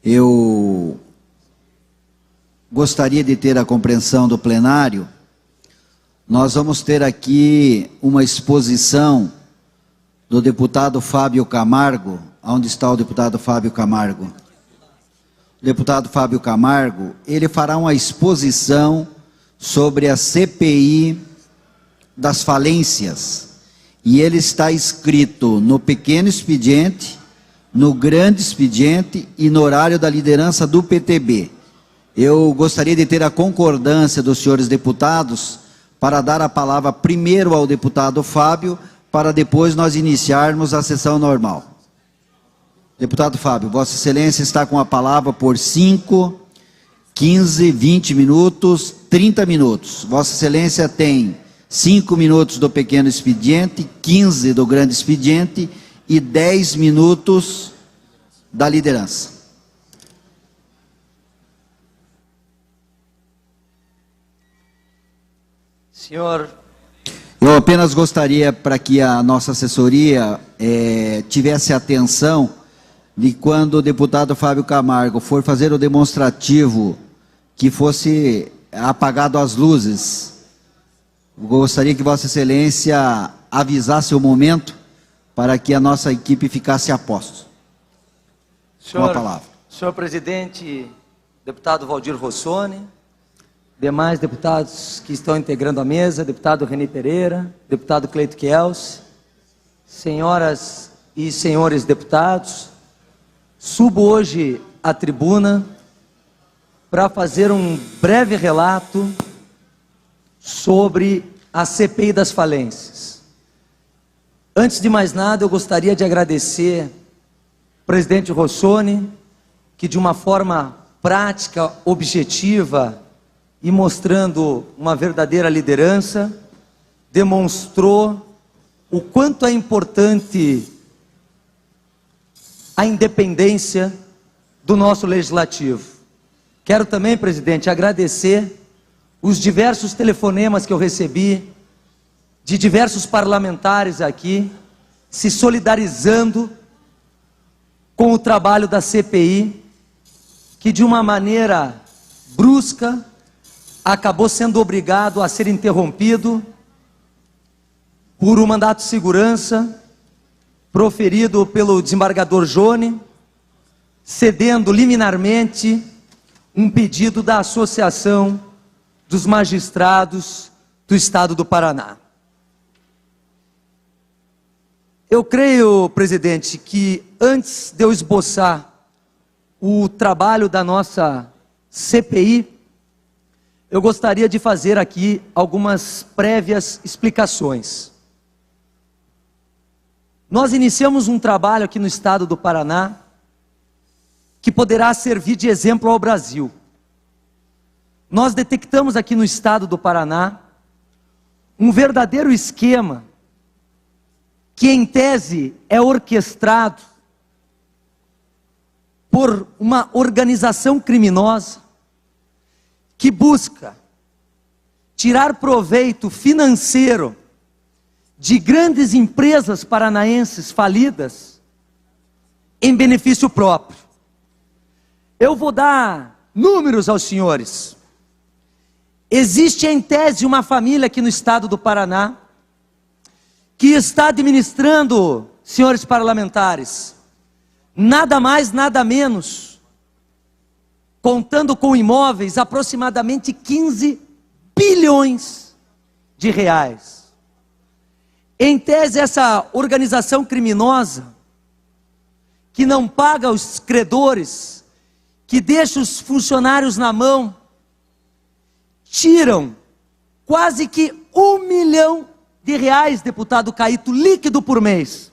Eu gostaria de ter a compreensão do plenário. Nós vamos ter aqui uma exposição do deputado Fábio Camargo. Onde está o deputado Fábio Camargo? O deputado Fábio Camargo, ele fará uma exposição sobre a CPI das falências. E ele está escrito no pequeno expediente, no grande expediente e no horário da liderança do PTB. Eu gostaria de ter a concordância dos senhores deputados para dar a palavra primeiro ao deputado Fábio, para depois nós iniciarmos a sessão normal. Deputado Fábio, Vossa Excelência está com a palavra por 5, 15, 20 minutos, 30 minutos. Vossa Excelência tem 5 minutos do pequeno expediente, 15 do grande expediente e 10 minutos da liderança. Senhor, eu apenas gostaria para que a nossa assessoria tivesse atenção de quando o deputado Fábio Camargo for fazer o demonstrativo que fosse apagado as luzes. Eu gostaria que Vossa Excelência avisasse o momento para que a nossa equipe ficasse a posto. Com a palavra. Senhor presidente, deputado Valdir Rossoni, demais deputados que estão integrando a mesa, deputado Reni Pereira, deputado Cleito Kielce, senhoras e senhores deputados, subo hoje à tribuna para fazer um breve relato sobre a CPI das falências. Antes de mais nada, eu gostaria de agradecer ao presidente Rossoni, que de uma forma prática, objetiva e mostrando uma verdadeira liderança, demonstrou o quanto é importante a independência do nosso legislativo. Quero também, presidente, agradecer os diversos telefonemas que eu recebi de diversos parlamentares aqui, se solidarizando com o trabalho da CPI, que de uma maneira brusca acabou sendo obrigado a ser interrompido por um mandato de segurança proferido pelo desembargador Jone, cedendo liminarmente um pedido da Associação dos Magistrados do Estado do Paraná. Eu creio, presidente, que antes de eu esboçar o trabalho da nossa CPI, eu gostaria de fazer aqui algumas prévias explicações. Nós iniciamos um trabalho aqui no estado do Paraná que poderá servir de exemplo ao Brasil. Nós detectamos aqui no estado do Paraná um verdadeiro esquema que em tese é orquestrado por uma organização criminosa que busca tirar proveito financeiro de grandes empresas paranaenses falidas em benefício próprio. Eu vou dar números aos senhores. Existe em tese uma família aqui no estado do Paraná que está administrando, senhores parlamentares, nada mais, nada menos, contando com imóveis, aproximadamente 15 bilhões de reais. Em tese, essa organização criminosa, que não paga os credores, que deixa os funcionários na mão, tiram quase que R$1 milhão, deputado Caíto, líquido por mês.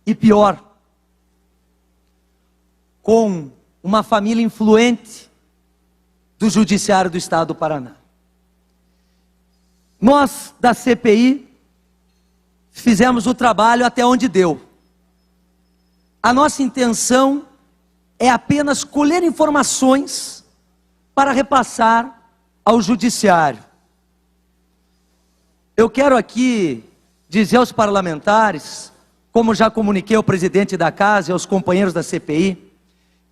E pior, com uma família influente do Judiciário do Estado do Paraná. Nós, da CPI, fizemos o trabalho até onde deu. A nossa intenção é apenas colher informações para repassar ao Judiciário. Eu quero aqui dizer aos parlamentares, como já comuniquei ao presidente da casa e aos companheiros da CPI,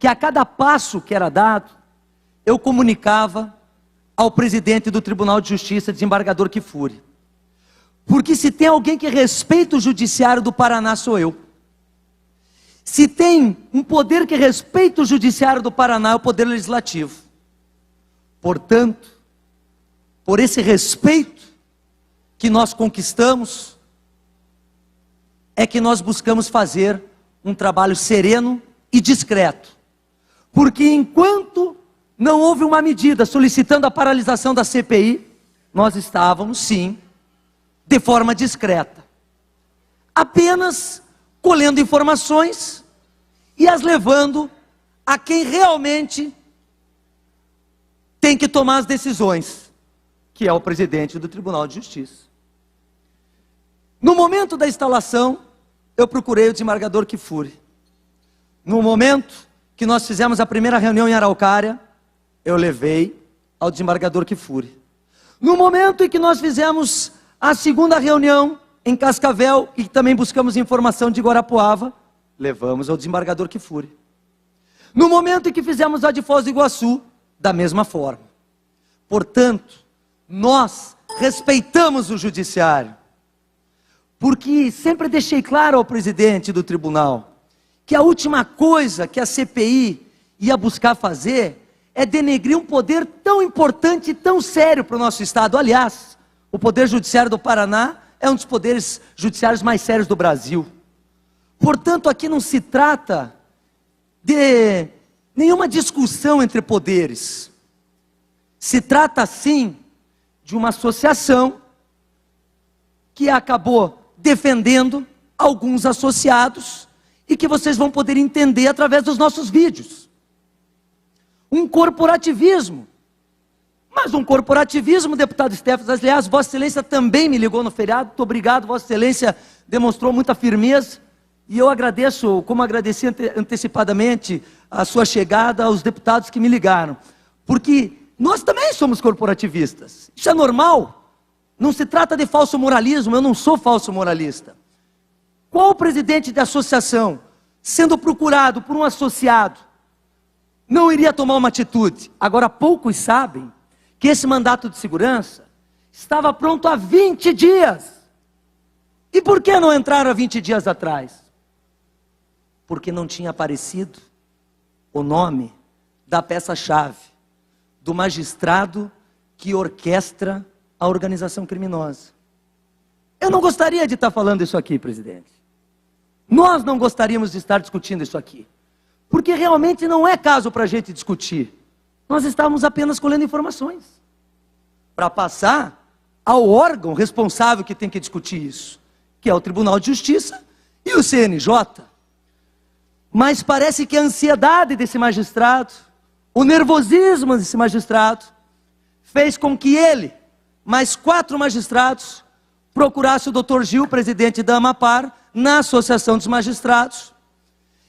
que a cada passo que era dado, eu comunicava ao presidente do Tribunal de Justiça, desembargador Kfouri. Porque se tem alguém que respeita o judiciário do Paraná, sou eu. Se tem um poder que respeita o judiciário do Paraná, é o poder legislativo. Portanto, por esse respeito que nós conquistamos, é que nós buscamos fazer um trabalho sereno e discreto. Porque enquanto não houve uma medida solicitando a paralisação da CPI, nós estávamos, sim, de forma discreta, apenas colhendo informações e as levando a quem realmente tem que tomar as decisões, que é o presidente do Tribunal de Justiça. No momento da instalação, eu procurei o desembargador Kfouri. No momento que nós fizemos a primeira reunião em Araucária, eu levei ao desembargador Kfouri. No momento em que nós fizemos a segunda reunião em Cascavel, e também buscamos informação de Guarapuava, levamos ao desembargador Kfouri. No momento em que fizemos a de Foz do Iguaçu, da mesma forma. Portanto, nós respeitamos o judiciário, porque sempre deixei claro ao presidente do tribunal, que a última coisa que a CPI ia buscar fazer, é denegrir um poder tão importante e tão sério para o nosso Estado. Aliás, o Poder Judiciário do Paraná é um dos poderes judiciários mais sérios do Brasil. Portanto, aqui não se trata de nenhuma discussão entre poderes. Se trata, sim, de uma associação que acabou defendendo alguns associados e que vocês vão poder entender através dos nossos vídeos. Um corporativismo. Mas um corporativismo, deputado Stefanos, aliás, Vossa Excelência também me ligou no feriado, muito obrigado, Vossa Excelência demonstrou muita firmeza, e eu agradeço, como agradeci antecipadamente a sua chegada aos deputados que me ligaram, porque nós também somos corporativistas, isso é normal, não se trata de falso moralismo, eu não sou falso moralista. Qual presidente de associação, sendo procurado por um associado, não iria tomar uma atitude? Agora, poucos sabem que esse mandato de segurança estava pronto há 20 dias. E por que não entraram há 20 dias atrás? Porque não tinha aparecido o nome da peça-chave, do magistrado que orquestra a organização criminosa. Eu não gostaria de estar falando isso aqui, presidente. Nós não gostaríamos de estar discutindo isso aqui. Porque realmente não é caso para a gente discutir. Nós estávamos apenas colhendo informações para passar ao órgão responsável que tem que discutir isso, que é o Tribunal de Justiça e o CNJ. Mas parece que a ansiedade desse magistrado, o nervosismo desse magistrado, fez com que ele, mais 4 magistrados, procurasse o Dr. Gil, presidente da AMAPAR, na Associação dos Magistrados,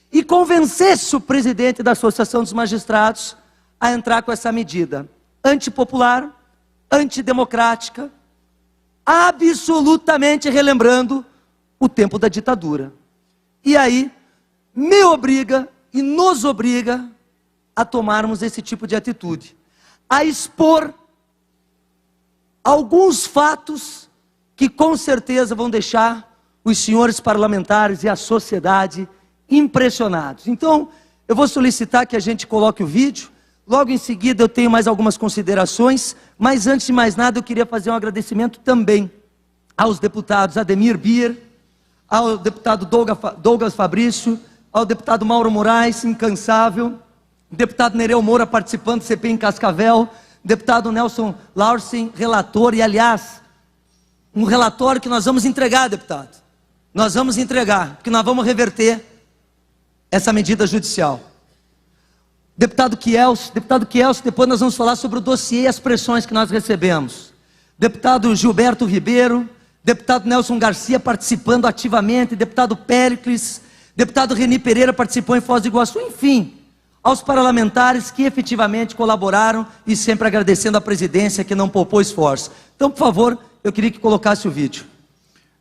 e convencesse o presidente da Associação dos Magistrados a entrar com essa medida antipopular, antidemocrática, absolutamente relembrando o tempo da ditadura. E aí, me obriga e nos obriga a tomarmos esse tipo de atitude, a expor alguns fatos que com certeza vão deixar os senhores parlamentares e a sociedade impressionados. Então, eu vou solicitar que a gente coloque o vídeo, logo em seguida eu tenho mais algumas considerações, mas antes de mais nada eu queria fazer um agradecimento também aos deputados Ademir Bier, ao deputado Douglas Fabrício, ao deputado Mauro Moraes, incansável, deputado Nereu Moura participando do CPI em Cascavel, deputado Nelson Laursen, relator, e aliás, um relatório que nós vamos entregar, deputado. Nós vamos entregar, porque nós vamos reverter essa medida judicial. Deputado Kielce, depois nós vamos falar sobre o dossiê e as pressões que nós recebemos. Deputado Gilberto Ribeiro, deputado Nelson Garcia participando ativamente, deputado Péricles, deputado Reni Pereira participou em Foz do Iguaçu, enfim, aos parlamentares que efetivamente colaboraram e sempre agradecendo a presidência que não poupou esforço. Então, por favor, eu queria que colocasse o vídeo.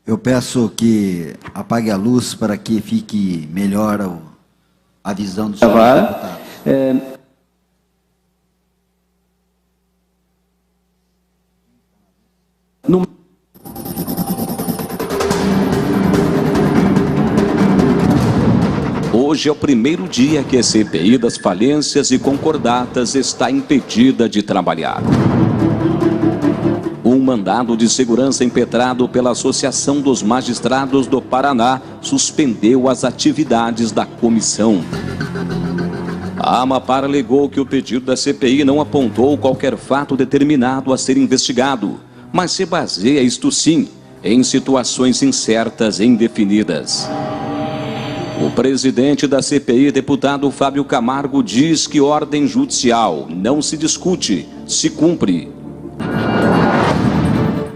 Eu peço que apague a luz para que fique melhor a visão do senhor deputado. Hoje é o primeiro dia que a CPI das falências e concordatas está impedida de trabalhar. Um mandado de segurança impetrado pela Associação dos Magistrados do Paraná suspendeu as atividades da comissão. A Amapar alegou que o pedido da CPI não apontou qualquer fato determinado a ser investigado, mas se baseia, isto sim, em situações incertas e indefinidas. O presidente da CPI, deputado Fábio Camargo, diz que ordem judicial não se discute, se cumpre.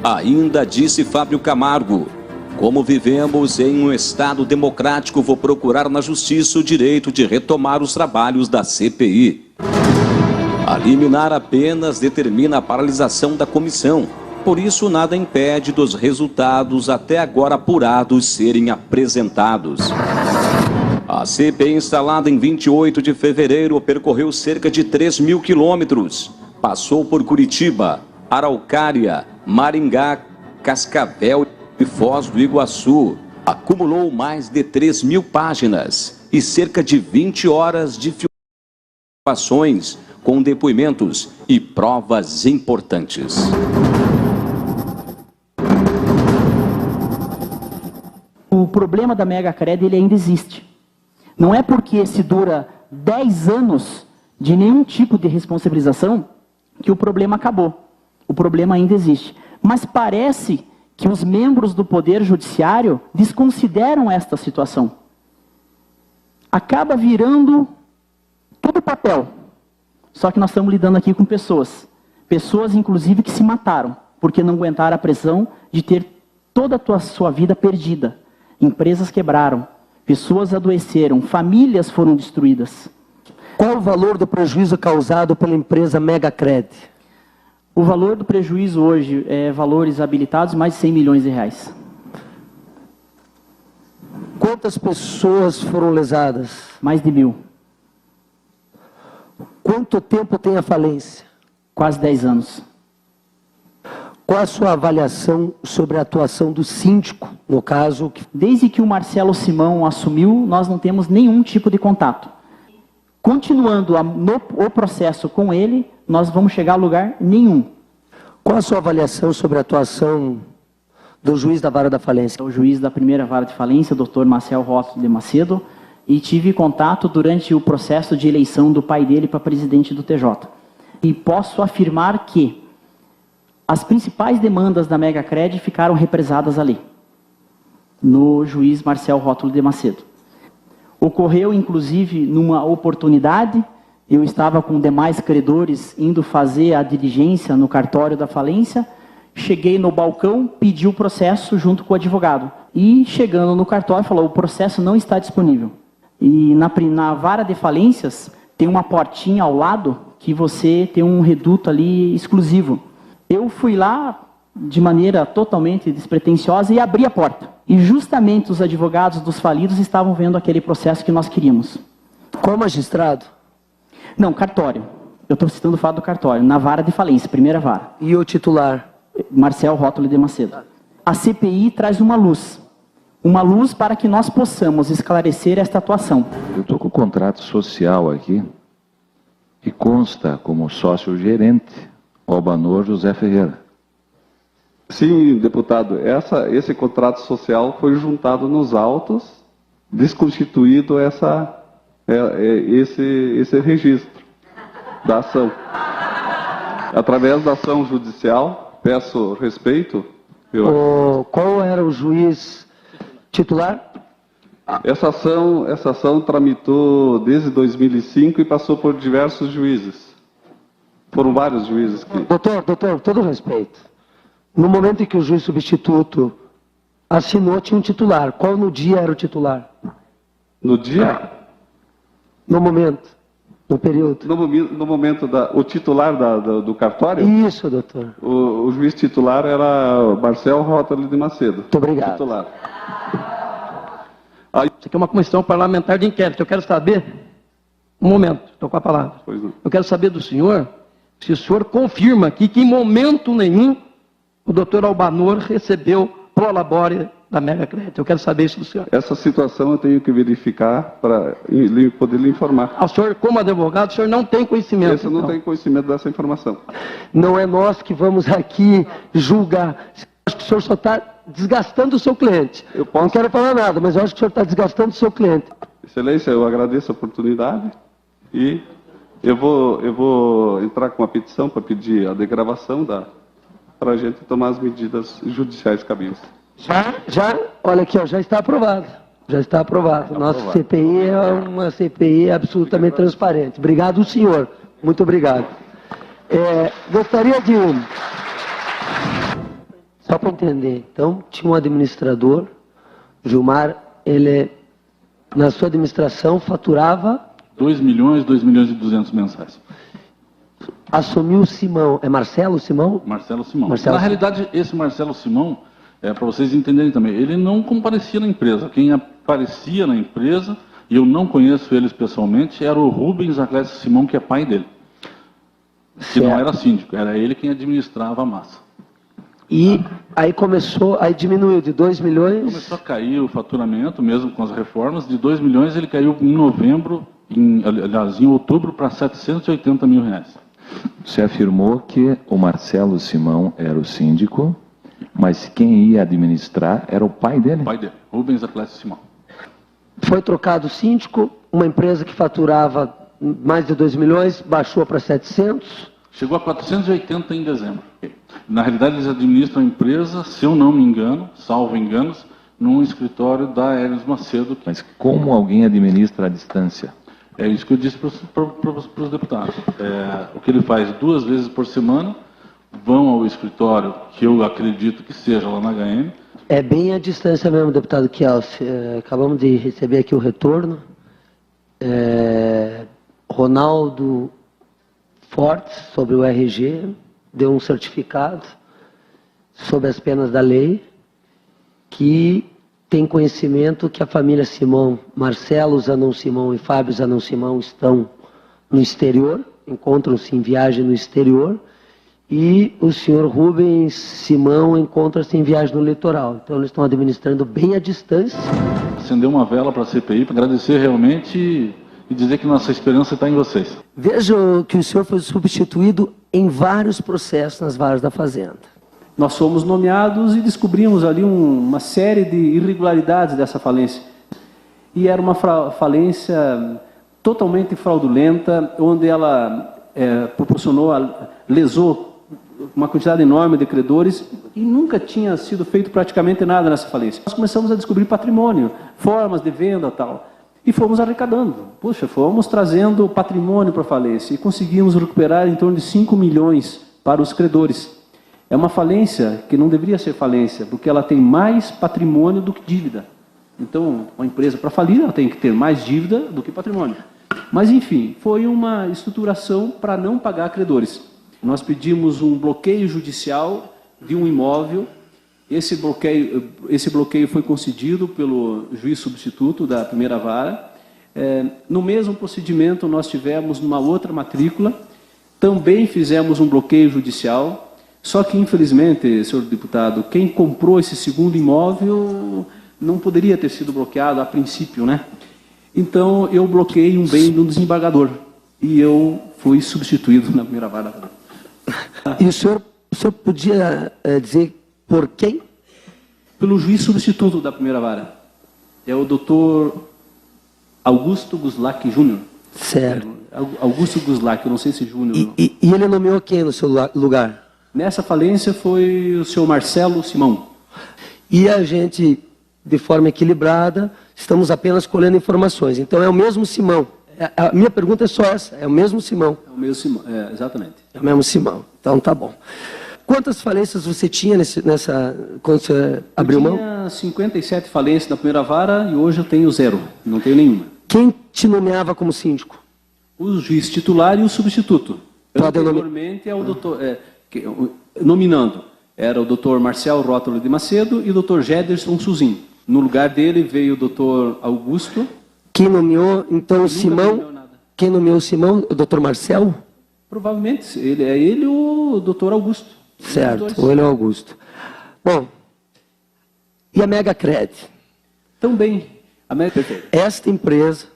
Ainda disse Fábio Camargo: como vivemos em um Estado democrático, vou procurar na Justiça o direito de retomar os trabalhos da CPI. A liminar apenas determina a paralisação da comissão, por isso nada impede dos resultados até agora apurados serem apresentados. A CPI, instalada em 28 de fevereiro, percorreu cerca de 3.000 quilômetros. Passou por Curitiba, Araucária, Maringá, Cascavel e Foz do Iguaçu. Acumulou mais de 3.000 páginas e cerca de 20 horas de filmações com depoimentos e provas importantes. O problema da Megacred, ele ainda existe. Não é porque se dura 10 anos de nenhum tipo de responsabilização que o problema acabou. O problema ainda existe. Mas parece que os membros do Poder Judiciário desconsideram esta situação. Acaba virando tudo papel. Só que nós estamos lidando aqui com pessoas. Pessoas, inclusive, que se mataram, porque não aguentaram a pressão de ter toda a sua vida perdida. Empresas quebraram, pessoas adoeceram, famílias foram destruídas. Qual o valor do prejuízo causado pela empresa Megacred? O valor do prejuízo hoje é valores habilitados mais de 100 milhões de reais. Quantas pessoas foram lesadas? Mais de 1.000. Quanto tempo tem a falência? Quase 10 anos. Qual a sua avaliação sobre a atuação do síndico, no caso? Desde que o Marcelo Simão assumiu, nós não temos nenhum tipo de contato. Continuando o processo com ele, nós vamos chegar a lugar nenhum. Qual a sua avaliação sobre a atuação do juiz da vara da falência? O juiz da primeira vara de falência, o Dr. Marcel Rótulo de Macedo, e tive contato durante o processo de eleição do pai dele para presidente do TJ. E posso afirmar que as principais demandas da Megacred ficaram represadas ali, no juiz Marcel Rótulo de Macedo. Ocorreu, inclusive, numa oportunidade, eu estava com demais credores indo fazer a diligência no cartório da falência, cheguei no balcão, pedi o processo junto com o advogado. E chegando no cartório, falou: o processo não está disponível. E na vara de falências tem uma portinha ao lado que você tem um reduto ali exclusivo. Eu fui lá de maneira totalmente despretensiosa e abri a porta. E justamente os advogados dos falidos estavam vendo aquele processo que nós queríamos. Qual magistrado? Não, cartório. Eu estou citando o fato do cartório, na vara de falência, primeira vara. E o titular? Marcel Rótulo de Macedo. A CPI traz uma luz para que nós possamos esclarecer esta atuação. Eu estou com o contrato social aqui, que consta como sócio-gerente Albanor José Ferreira. Sim, deputado, esse contrato social foi juntado nos autos, desconstituído esse registro da ação. Através da ação judicial, peço respeito. Qual era o juiz titular? Essa ação tramitou desde 2005 e passou por diversos juízes. Foram vários juízes que... Doutor, todo respeito. No momento em que o juiz substituto assinou, tinha um titular. Qual no dia era o titular? No dia? No momento. No período. No momento o titular do cartório? Isso, doutor. O juiz titular era Marcel Rótulo de Macedo. Muito obrigado. Titular. Isso aqui é uma comissão parlamentar de inquérito. Eu quero saber Um momento, estou com a palavra. Pois não. Eu quero saber do senhor se o senhor confirma aqui que em momento nenhum o doutor Albanor recebeu prolabore da Mega Crédito. Eu quero saber isso do senhor. Essa situação eu tenho que verificar para poder lhe informar. O senhor, como advogado, o senhor não tem conhecimento. Esse eu não então. tenho conhecimento dessa informação. Não é nós que vamos aqui julgar. Acho que o senhor só está desgastando o seu cliente. Não quero falar nada, mas eu acho que o senhor está desgastando o seu cliente. Excelência, eu agradeço a oportunidade e eu vou entrar com uma petição para pedir a degravação para a gente tomar as medidas judiciais cabíveis. Olha aqui, ó, já está aprovado. Já está aprovado. Nossa CPI é uma CPI absolutamente transparente. Obrigado, senhor. Muito obrigado. Gostaria de... Só para entender. Então, tinha um administrador, Gilmar, ele, na sua administração, faturava... 2 milhões e 200 mensais. Assumiu o Simão. É Marcelo Simão? Marcelo Simão. Marcelo Na realidade, esse Marcelo Simão, para vocês entenderem também, ele não comparecia na empresa. Quem aparecia na empresa, e eu não conheço ele pessoalmente, era o Rubens Aclésio Simão, que é pai dele. Que não era síndico, era ele quem administrava a massa. E aí diminuiu de 2 milhões... Começou a cair o faturamento, mesmo com as reformas, de 2 milhões ele caiu em novembro, em outubro, para 780 mil reais. Você afirmou que o Marcelo Simão era o síndico, mas quem ia administrar era o pai dele? O pai dele, Rubens Aclésio Simão. Foi trocado o síndico, uma empresa que faturava mais de 2 milhões, baixou para 700... Chegou a 480 em dezembro. Na realidade, eles administram a empresa, se eu não me engano, salvo enganos, num escritório da Hermes Macedo. Mas como alguém administra à distância? É isso que eu disse para os deputados. O que ele faz 2 vezes por semana, vão ao escritório, que eu acredito que seja lá na HM. É bem à distância mesmo, deputado Kielce. Acabamos de receber aqui o retorno. Ronaldo Fortes, sobre o RG, deu um certificado sobre as penas da lei, que tem conhecimento que a família Simão, Marcelo Zanon Simão e Fábio Zanon Simão estão no exterior, encontram-se em viagem no exterior, e o senhor Rubens Simão encontra-se em viagem no litoral. Então eles estão administrando bem à distância. Acendeu uma vela para a CPI para agradecer realmente e dizer que nossa esperança está em vocês. Vejo que o senhor foi substituído em vários processos nas varas da Fazenda. Nós fomos nomeados e descobrimos ali uma série de irregularidades dessa falência. E era uma falência totalmente fraudulenta, onde ela lesou uma quantidade enorme de credores e nunca tinha sido feito praticamente nada nessa falência. Nós começamos a descobrir patrimônio, formas de venda e tal. E fomos arrecadando. Puxa, fomos trazendo patrimônio para a falência e conseguimos recuperar em torno de 5 milhões para os credores. É uma falência que não deveria ser falência, porque ela tem mais patrimônio do que dívida. Então, uma empresa para falir, ela tem que ter mais dívida do que patrimônio. Mas, enfim, foi uma estruturação para não pagar credores. Nós pedimos um bloqueio judicial de um imóvel. Esse bloqueio foi concedido pelo juiz substituto da primeira vara. No mesmo procedimento, nós tivemos numa outra matrícula, também fizemos um bloqueio judicial, só que, infelizmente, senhor deputado, quem comprou esse segundo imóvel não poderia ter sido bloqueado a princípio, né? Então, eu bloqueei um bem do desembargador e eu fui substituído na primeira vara. E o senhor podia dizer por quem? Pelo juiz substituto da primeira vara. É o doutor Augusto Guslac Júnior. Certo. Augusto Guslac, eu não sei se Júnior. E ele nomeou quem no seu lugar? Nessa falência foi o senhor Marcelo Simão. E a gente, de forma equilibrada, estamos apenas colhendo informações. Então é o mesmo Simão. A minha pergunta é só essa, é o mesmo Simão. É o mesmo Simão, exatamente. É o mesmo Simão. Então tá bom. Quantas falências você tinha quando você abriu mão? Eu tinha 57 falências na primeira vara e hoje eu tenho 0, não tenho nenhuma. Quem te nomeava como síndico? O juiz titular e o substituto. Anteriormente é o doutor, nominando, era o doutor Marcel Rótulo de Macedo e o doutor Gederson Suzin. No lugar dele veio o doutor Augusto. Quem nomeou, então, Simão? Quem nomeou o Simão? O doutor Marcel? Provavelmente, ele ou o doutor Augusto. Certo, ou ele é o Augusto. Bom, e a Megacred? Também. Perfeito. Esta empresa,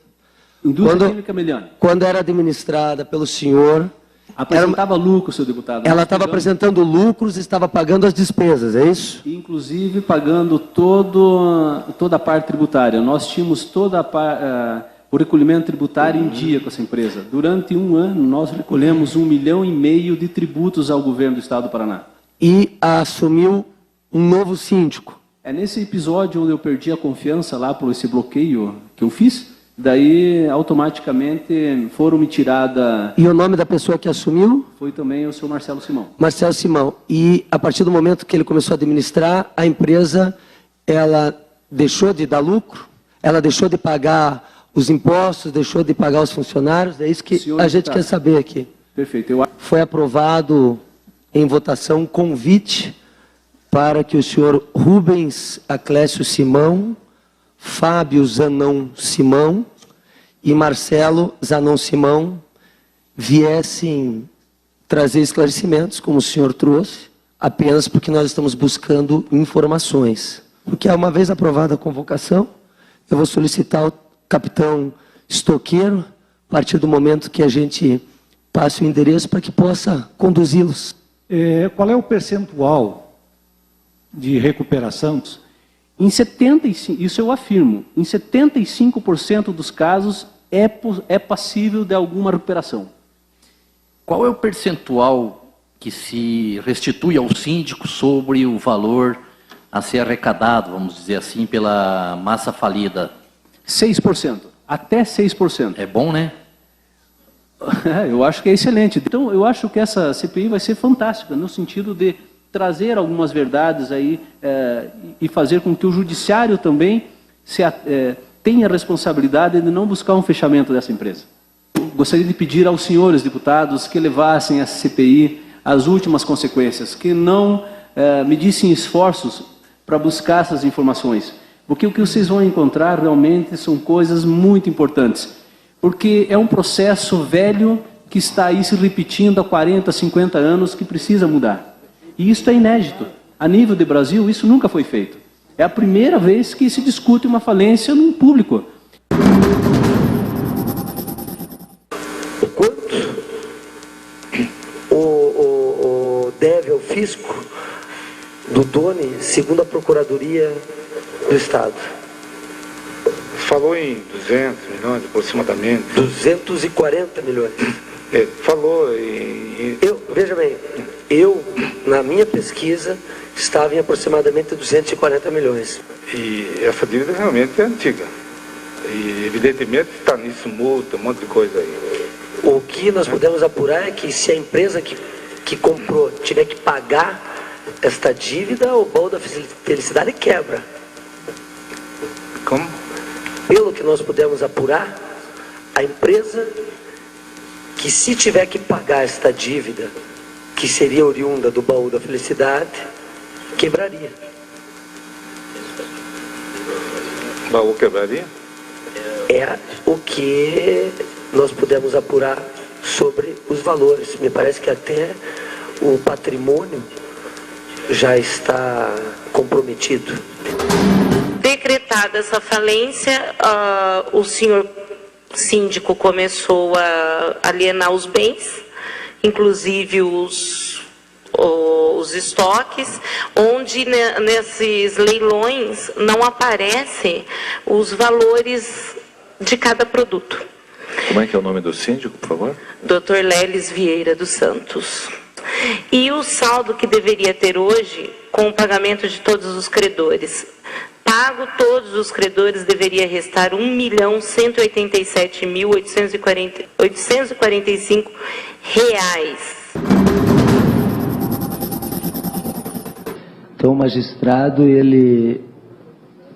Indústria Química Meliani, quando era administrada pelo senhor... Apresentava lucro, seu deputado. Ela estava apresentando lucros e estava pagando as despesas, é isso? Inclusive pagando toda a parte tributária. Nós tínhamos o recolhimento tributário em dia com essa empresa. Durante um ano, nós recolhemos 1,5 milhão de tributos ao governo do Estado do Paraná. E assumiu um novo síndico. É nesse episódio onde eu perdi a confiança lá por esse bloqueio que eu fiz. Daí, automaticamente, foram me tirada... E o nome da pessoa que assumiu? Foi também o senhor Marcelo Simão. Marcelo Simão. E, a partir do momento que ele começou a administrar, a empresa, ela deixou de dar lucro? Ela deixou de pagar os impostos, deixou de pagar os funcionários? É isso que a gente quer saber aqui. Perfeito. Foi aprovado em votação um convite para que o senhor Rubens Aclésio Simão, Fábio Zanon Simão e Marcelo Zanon Simão viessem trazer esclarecimentos, como o senhor trouxe, apenas porque nós estamos buscando informações. Porque, uma vez aprovada a convocação, eu vou solicitar ao capitão estoqueiro, a partir do momento que a gente passe o endereço, para que possa conduzi-los. Qual é o percentual de recuperação? Em 75%, isso eu afirmo, em 75% dos casos é passível de alguma recuperação. Qual é o percentual que se restitui ao síndico sobre o valor a ser arrecadado, vamos dizer assim, pela massa falida? 6%, até 6%. É bom, né? Eu acho que é excelente. Então, eu acho que essa CPI vai ser fantástica, no sentido de trazer algumas verdades aí e fazer com que o judiciário também tenha a responsabilidade de não buscar um fechamento dessa empresa. Eu gostaria de pedir aos senhores deputados que levassem essa CPI às últimas consequências, que não medissem esforços para buscar essas informações, porque o que vocês vão encontrar realmente são coisas muito importantes, porque é um processo velho que está aí se repetindo há 40, 50 anos, que precisa mudar. E isso é inédito. A nível de Brasil, isso nunca foi feito. É a primeira vez que se discute uma falência num público. O quanto o deve ao fisco do Doni, segundo a Procuradoria do Estado? Falou em 200 milhões aproximadamente. 240 milhões. Falou em... Veja bem, na minha pesquisa, estava em aproximadamente 240 milhões. E essa dívida realmente é antiga. E evidentemente está nisso multa, um monte de coisa aí. O que nós podemos apurar é que se a empresa que comprou tiver que pagar esta dívida, o baú da felicidade quebra. Como? Pelo que nós pudemos apurar, a empresa que, se tiver que pagar esta dívida, que seria oriunda do baú da felicidade, quebraria. O baú quebraria? É o que nós pudemos apurar sobre os valores. Me parece que até o patrimônio já está comprometido. Decretada essa falência, o senhor síndico começou a alienar os bens, inclusive os estoques, onde nesses leilões não aparecem os valores de cada produto. Como é que é o nome do síndico, por favor? Dr. Lelis Vieira dos Santos. E o saldo que deveria ter hoje, com o pagamento de todos os credores, pago todos os credores, deveria restar R$ 1.187.845. Então, o magistrado, ele,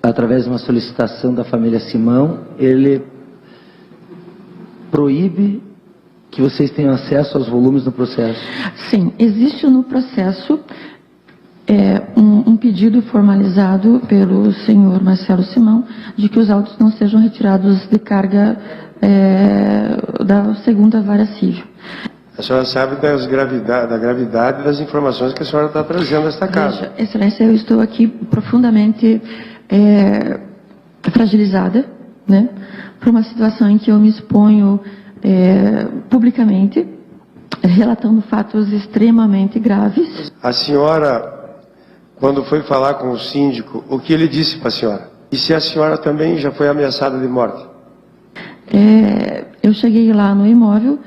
através de uma solicitação da família Simão, ele proíbe que vocês tenham acesso aos volumes do processo. Sim, existe no processo um pedido formalizado pelo senhor Marcelo Simão de que os autos não sejam retirados de carga da segunda vara civil. A senhora sabe da gravidade das informações que a senhora está trazendo a esta casa. Veja, Excelência, eu estou aqui profundamente fragilizada, né, por uma situação em que eu me exponho publicamente, relatando fatos extremamente graves. A senhora, quando foi falar com o síndico, o que ele disse para a senhora? E se a senhora também já foi ameaçada de morte? Eu cheguei lá no imóvel,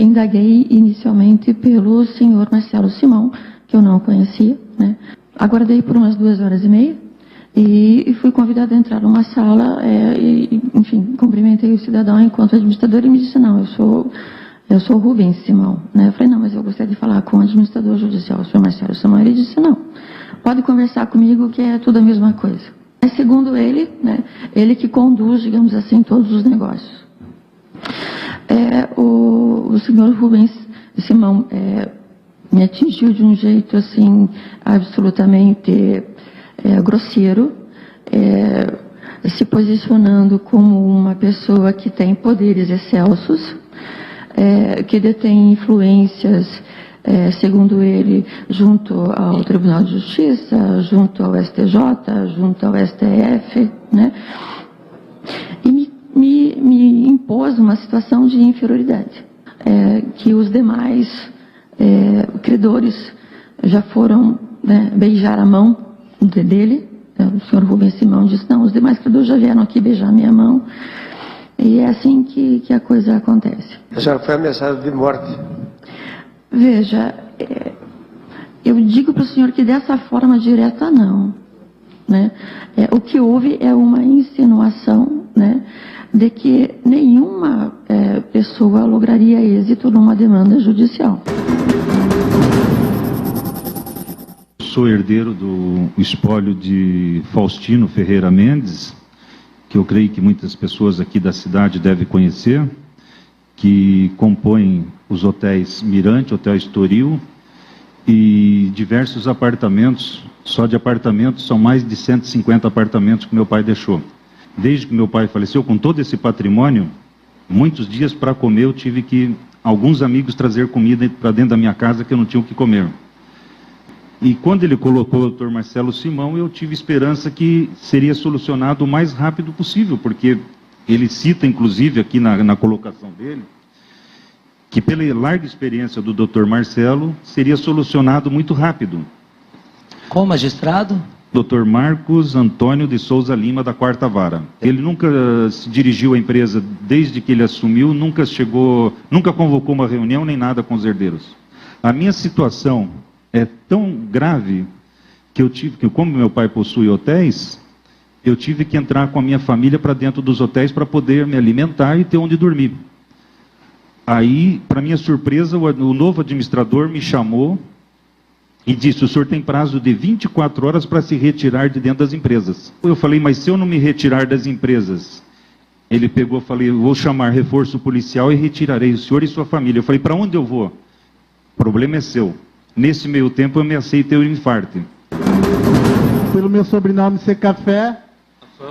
indaguei inicialmente pelo senhor Marcelo Simão, que eu não conhecia, né? Aguardei por umas 2h30 e fui convidada a entrar numa sala, enfim, cumprimentei o cidadão enquanto administrador e me disse, não, eu sou Rubens Simão, né? Eu falei, não, mas eu gostaria de falar com o administrador judicial, o senhor Marcelo Simão. Ele disse, não, pode conversar comigo que é tudo a mesma coisa. Segundo ele, né, ele que conduz, digamos assim, todos os negócios. O senhor Rubens Simão me atingiu de um jeito assim absolutamente grosseiro, se posicionando como uma pessoa que tem poderes excelsos, que detém influências, segundo ele, junto ao Tribunal de Justiça, junto ao STJ, junto ao STF, né? E me impôs uma situação de inferioridade, que os demais credores já foram, né, beijar a mão dele. O senhor Rubens Simão disse, não, os demais credores já vieram aqui beijar minha mão. E é assim que a coisa acontece. A senhora foi ameaçada de morte? Veja, eu digo para o senhor que dessa forma direta não, né? O que houve é uma insinuação, né, de que nenhuma pessoa lograria êxito numa demanda judicial. Sou herdeiro do espólio de Faustino Ferreira Mendes, que eu creio que muitas pessoas aqui da cidade devem conhecer, que compõem os hotéis Mirante, Hotel Estoril e diversos apartamentos. Só de apartamentos são mais de 150 apartamentos que meu pai deixou. Desde que meu pai faleceu, com todo esse patrimônio, muitos dias para comer eu tive que alguns amigos trazer comida para dentro da minha casa que eu não tinha o que comer. E quando ele colocou o Dr. Marcelo Simão, eu tive esperança que seria solucionado o mais rápido possível, porque ele cita, inclusive, aqui na colocação dele, que pela larga experiência do Dr. Marcelo, seria solucionado muito rápido. Qual magistrado? Dr. Marcos Antônio de Souza Lima, da 4ª Vara. Ele nunca se dirigiu à empresa desde que ele assumiu, nunca convocou uma reunião nem nada com os herdeiros. A minha situação é tão grave que eu tive que, como meu pai possui hotéis, eu tive que entrar com a minha família para dentro dos hotéis para poder me alimentar e ter onde dormir. Aí, para minha surpresa, o novo administrador me chamou e disse, o senhor tem prazo de 24 horas para se retirar de dentro das empresas. Eu falei, mas se eu não me retirar das empresas? Ele pegou e falou, vou chamar reforço policial e retirarei o senhor e sua família. Eu falei, para onde eu vou? O problema é seu. Nesse meio tempo eu me aceitei o infarto. Pelo meu sobrenome ser Café,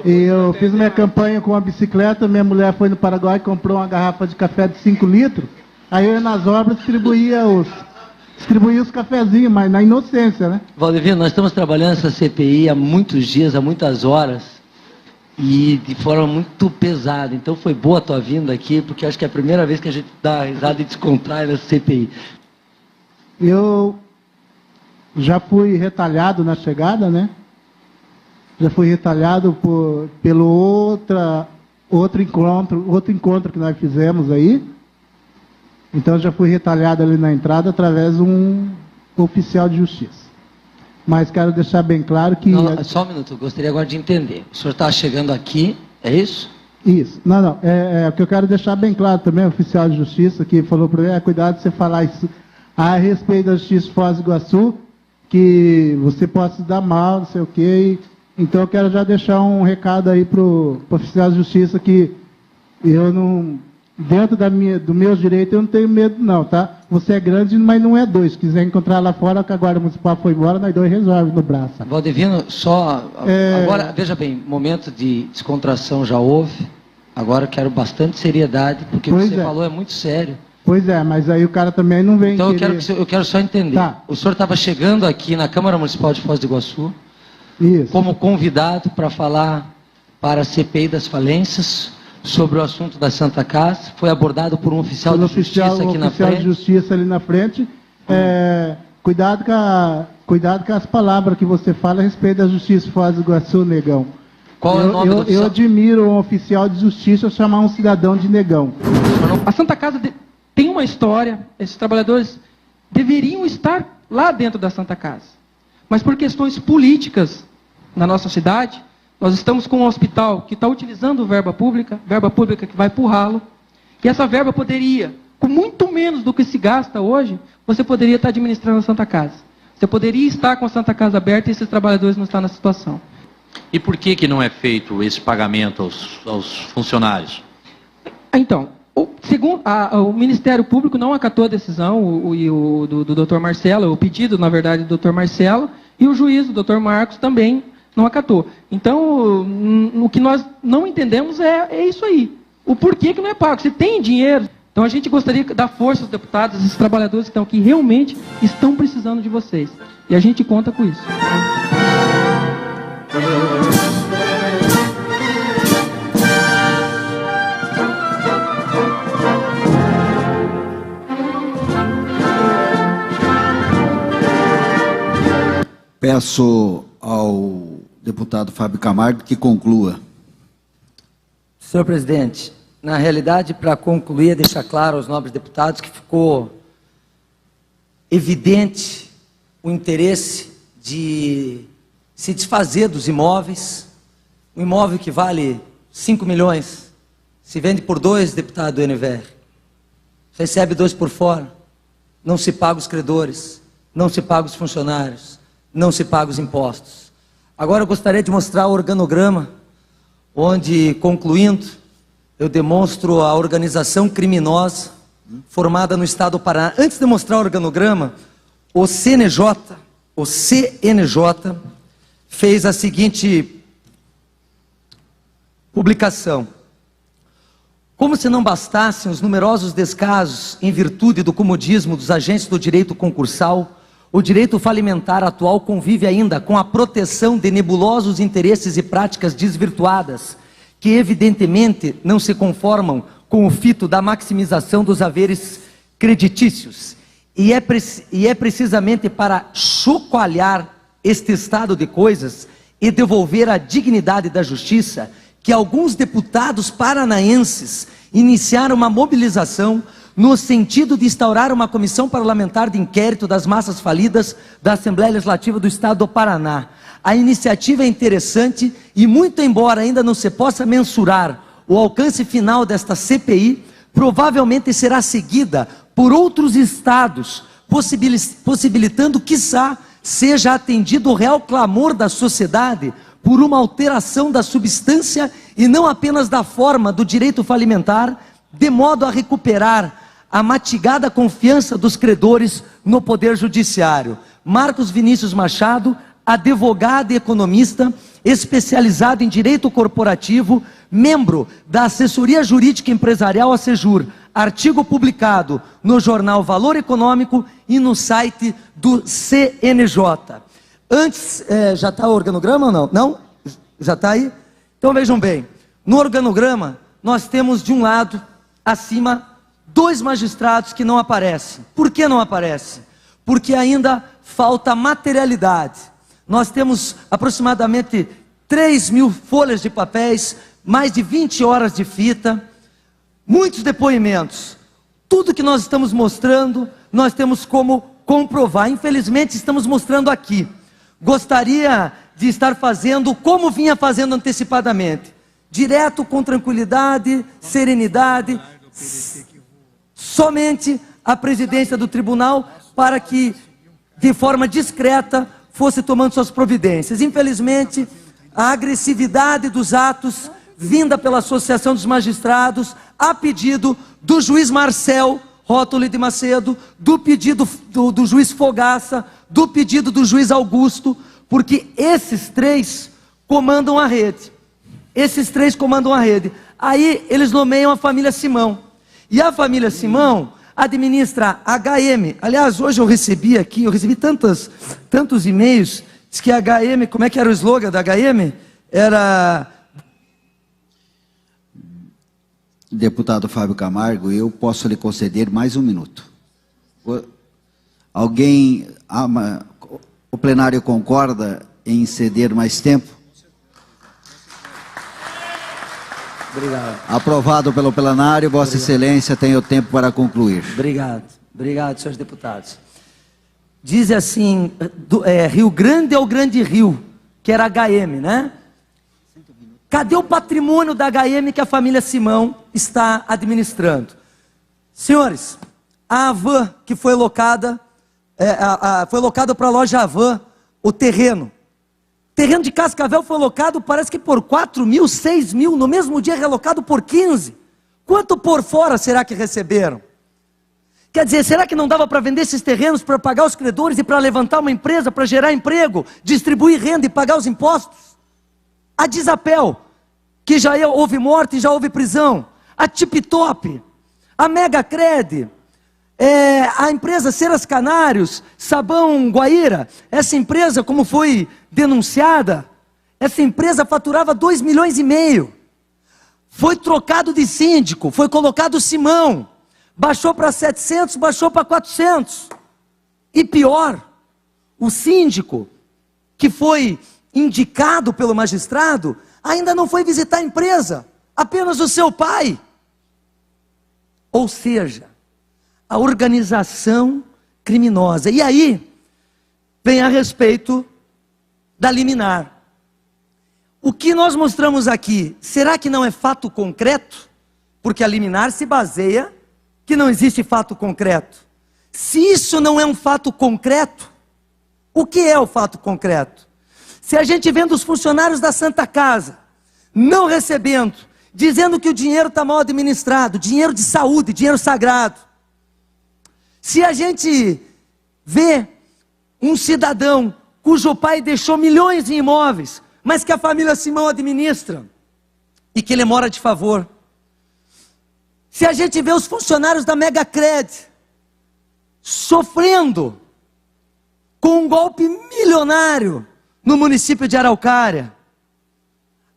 eu fiz minha campanha com uma bicicleta, minha mulher foi no Paraguai e comprou uma garrafa de café de 5 litros, aí eu ia nas obras distribuía os cafezinhos, mas na inocência, né? Valdivino, nós estamos trabalhando essa CPI há muitos dias, há muitas horas, e de forma muito pesada. Então foi boa a tua vinda aqui, porque acho que é a primeira vez que a gente dá risada e descontrai nessa CPI. Eu já fui retalhado na chegada, né? Já fui retalhado pelo outro encontro que nós fizemos aí. Então já fui retalhado ali na entrada através de um oficial de justiça. Mas quero deixar bem claro que... Não, só um minuto, eu gostaria agora de entender. O senhor está chegando aqui, é isso? Isso. Não. O que eu quero deixar bem claro também, o oficial de justiça que falou para mim, cuidado de você falar isso a respeito da Justiça de Foz do Iguaçu, que você possa se dar mal, não sei o quê. Então eu quero já deixar um recado aí para o oficial de justiça que eu dentro do meu direito, eu não tenho medo não, tá? Você é grande, mas não é dois. Se quiser encontrar lá fora, que a Guarda Municipal foi embora, nós dois resolve no braço. Valdivino, agora, veja bem, momento de descontração já houve. Agora eu quero bastante seriedade, porque o que você falou é muito sério. Pois é, mas aí o cara também não vem Então querer... eu quero só entender. Tá. O senhor estava chegando aqui na Câmara Municipal de Foz do Iguaçu, como convidado para falar para a CPI das falências, sobre o assunto da Santa Casa, foi abordado por um oficial de justiça aqui na frente. Oficial de justiça ali na frente. Cuidado com as palavras que você fala a respeito da justiça de Foz do Iguaçu, negão. Qual é o nome do oficial? Eu admiro um oficial de justiça chamar um cidadão de negão. A Santa Casa tem uma história, esses trabalhadores deveriam estar lá dentro da Santa Casa. Mas por questões políticas na nossa cidade, nós estamos com um hospital que está utilizando verba pública que vai para o ralo, e essa verba poderia, com muito menos do que se gasta hoje, você poderia estar administrando a Santa Casa. Você poderia estar com a Santa Casa aberta e esses trabalhadores não estão na situação. E por que não é feito esse pagamento aos funcionários? Então, segundo o Ministério Público não acatou a decisão do Dr. Marcelo, o pedido, na verdade, do Dr. Marcelo, e o juiz, o Dr. Marcos, também não acatou. Então, o que nós não entendemos é isso aí. O porquê que não é pago. Se tem dinheiro, então a gente gostaria de dar força aos deputados, esses trabalhadores que estão aqui, realmente estão precisando de vocês. E a gente conta com isso. Peço ao deputado Fábio Camargo que conclua. Senhor presidente, na realidade, para concluir, deixar claro aos nobres deputados que ficou evidente o interesse de se desfazer dos imóveis. Um imóvel que vale 5 milhões, se vende por 2, deputado do NVR. Recebe 2 por fora, não se paga os credores, não se paga os funcionários, não se paga os impostos. Agora eu gostaria de mostrar o organograma, onde, concluindo, eu demonstro a organização criminosa formada no estado do Paraná. Antes de mostrar o organograma, o CNJ fez a seguinte publicação. Como se não bastassem os numerosos descasos em virtude do comodismo dos agentes do direito concursal, o direito falimentar atual convive ainda com a proteção de nebulosos interesses e práticas desvirtuadas, que evidentemente não se conformam com o fito da maximização dos haveres creditícios. E é precisamente para chocalhar este estado de coisas e devolver a dignidade da justiça que alguns deputados paranaenses iniciaram uma mobilização no sentido de instaurar uma comissão parlamentar de inquérito das massas falidas da Assembleia Legislativa do Estado do Paraná. A iniciativa é interessante e, muito embora ainda não se possa mensurar o alcance final desta CPI, provavelmente será seguida por outros estados, possibilitando, quiçá, seja atendido o real clamor da sociedade por uma alteração da substância e não apenas da forma do direito falimentar, de modo a recuperar a matigada confiança dos credores no Poder Judiciário. Marcos Vinícius Machado, advogado e economista, especializado em direito corporativo, membro da Assessoria Jurídica Empresarial ACEJUR, artigo publicado no jornal Valor Econômico e no site do CNJ. Antes, já está o organograma ou não? Não? Já está aí? Então vejam bem, no organograma nós temos de um lado, acima, 2 magistrados que não aparecem. Por que não aparecem? Porque ainda falta materialidade. Nós temos aproximadamente 3.000 folhas de papéis, mais de 20 horas de fita, muitos depoimentos. Tudo que nós estamos mostrando, nós temos como comprovar. Infelizmente, estamos mostrando aqui. Gostaria de estar fazendo como vinha fazendo antecipadamente. Direto, com tranquilidade, serenidade, somente a presidência do tribunal, para que, de forma discreta, fosse tomando suas providências. Infelizmente, a agressividade dos atos vinda pela Associação dos Magistrados, a pedido do juiz Marcel Rótoli de Macedo, do pedido do juiz Fogaça, do pedido do juiz Augusto, porque esses três comandam a rede. Esses três comandam a rede. Aí eles nomeiam a família Simão. E a família Simão administra a HM. Aliás, hoje eu recebi tantos e-mails, diz que a HM, como é que era o slogan da HM? Era... Deputado Fábio Camargo, eu posso lhe conceder mais um minuto. Alguém, o plenário concorda em ceder mais tempo? Obrigado. Aprovado pelo plenário, Vossa Excelência tem o tempo para concluir. Obrigado, senhores deputados. Diz assim, Rio Grande é o grande rio, que era HM, né? Cadê o patrimônio da HM que a família Simão está administrando? Senhores, a Avan, que foi locada, foi locado para a loja Avan, o terreno. Terreno de Cascavel foi locado, parece que por 4 mil, 6 mil, no mesmo dia relocado por 15. Quanto por fora será que receberam? Quer dizer, será que não dava para vender esses terrenos para pagar os credores e para levantar uma empresa, para gerar emprego, distribuir renda e pagar os impostos? A Disapel, que já houve morte e já houve prisão. A Tip Top, a Megacred, a empresa Ceras Canários, Sabão Guaíra, essa empresa, como foi denunciada, essa empresa faturava 2,5 milhões. Foi trocado de síndico, foi colocado Simão, baixou para 700, baixou para 400. E pior, o síndico, que foi indicado pelo magistrado, ainda não foi visitar a empresa, apenas o seu pai. Ou seja, a organização criminosa. E aí, vem a respeito da liminar. O que nós mostramos aqui, será que não é fato concreto? Porque a liminar se baseia que não existe fato concreto. Se isso não é um fato concreto, o que é o fato concreto? Se a gente vendo os funcionários da Santa Casa não recebendo, dizendo que o dinheiro está mal administrado, dinheiro de saúde, dinheiro sagrado. Se a gente vê um cidadão cujo pai deixou milhões em imóveis, mas que a família Simão administra e que ele mora de favor. Se a gente vê os funcionários da Megacred sofrendo com um golpe milionário no município de Araucária,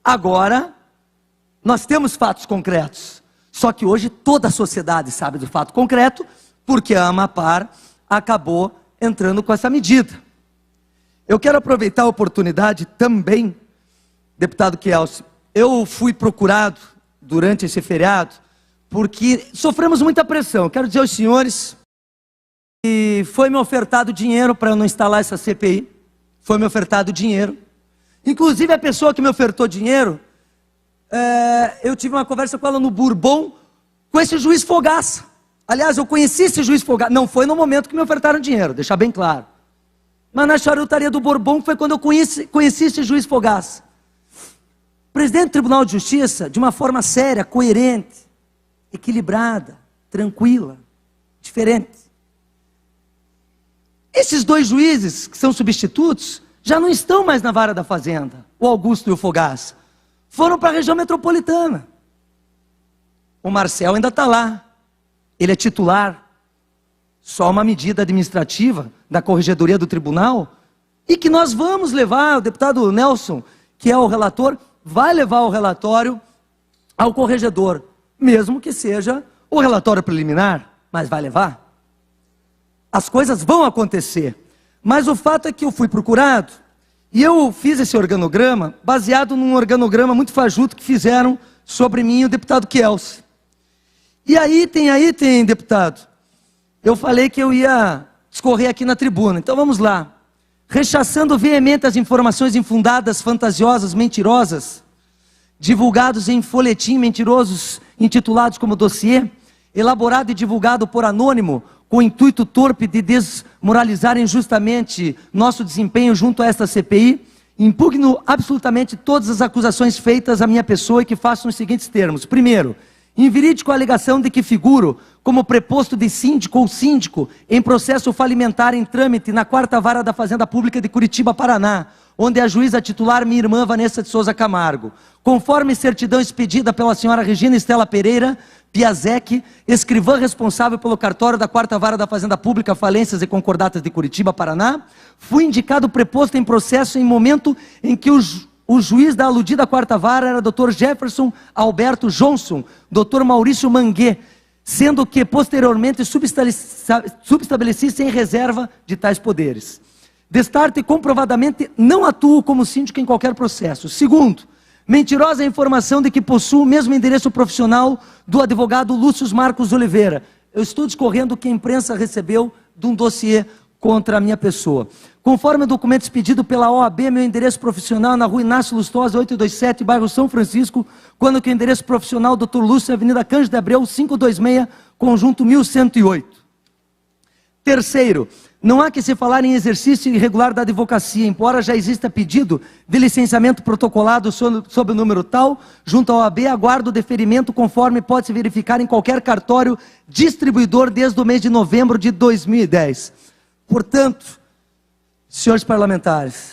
agora nós temos fatos concretos. Só que hoje toda a sociedade sabe do fato concreto, porque a Amapar acabou entrando com essa medida. Eu quero aproveitar a oportunidade também, deputado Kielce, eu fui procurado durante esse feriado, porque sofremos muita pressão. Quero dizer aos senhores que foi me ofertado dinheiro para eu não instalar essa CPI, foi me ofertado dinheiro. Inclusive a pessoa que me ofertou dinheiro, eu tive uma conversa com ela no Bourbon, com esse juiz Fogaça. Aliás, eu conheci esse juiz Fogaça, não foi no momento que me ofertaram dinheiro, deixar bem claro. Mas na charutaria do Bourbon foi quando eu conheci esse juiz Fogaça. Presidente do Tribunal de Justiça, de uma forma séria, coerente, equilibrada, tranquila, diferente. Esses dois juízes, que são substitutos, já não estão mais na vara da Fazenda, o Augusto e o Fogaça. Foram para a região metropolitana. O Marcel ainda está lá. Ele é titular. Só uma medida administrativa da corregedoria do tribunal. E que nós vamos levar, o deputado Nelson, que é o relator, vai levar o relatório ao corregedor. Mesmo que seja o relatório preliminar, mas vai levar. As coisas vão acontecer. Mas o fato é que eu fui procurado e eu fiz esse organograma baseado num organograma muito fajuto que fizeram sobre mim e o deputado Kielce. E aí tem, deputado, eu falei que eu ia discorrer aqui na tribuna. Então vamos lá. Rechaçando veemente as informações infundadas, fantasiosas, mentirosas, divulgados em folhetim mentirosos, intitulados como dossiê, elaborado e divulgado por anônimo, com o intuito torpe de desmoralizar injustamente nosso desempenho junto a esta CPI Impugno absolutamente todas as acusações feitas à minha pessoa e que façam os seguintes termos. Primeiro, inverídico a alegação de que figuro como preposto de síndico ou síndico em processo falimentar em trâmite na 4ª Vara da Fazenda Pública de Curitiba, Paraná, onde é a juíza titular minha irmã Vanessa de Souza Camargo. Conforme certidão expedida pela senhora Regina Estela Pereira Piazek, escrivã responsável pelo cartório da 4ª Vara da Fazenda Pública, Falências e Concordatas de Curitiba, Paraná, fui indicado preposto em processo em momento em que o juiz da aludida 4ª Vara era Dr. Jefferson Alberto Johnson, Dr. Maurício Manguê, sendo que posteriormente subestabeleci-se em reserva de tais poderes. Destarte comprovadamente não atuo como síndico em qualquer processo. Segundo, mentirosa a informação de que possuo o mesmo endereço profissional do advogado Lúcio Marcos Oliveira. Eu estou discorrendo o que a imprensa recebeu de um dossiê contra a minha pessoa. Conforme o documento expedido pela OAB, meu endereço profissional é na Rua Inácio Lustosa, 827, bairro São Francisco, quando que o endereço profissional Dr. Lúcio é Avenida Cândido de Abreu, 526, conjunto 1108. Terceiro, não há que se falar em exercício irregular da advocacia, embora já exista pedido de licenciamento protocolado sob o número tal, junto à OAB, aguardo o deferimento conforme pode-se verificar em qualquer cartório distribuidor desde o mês de novembro de 2010. Portanto, senhores parlamentares,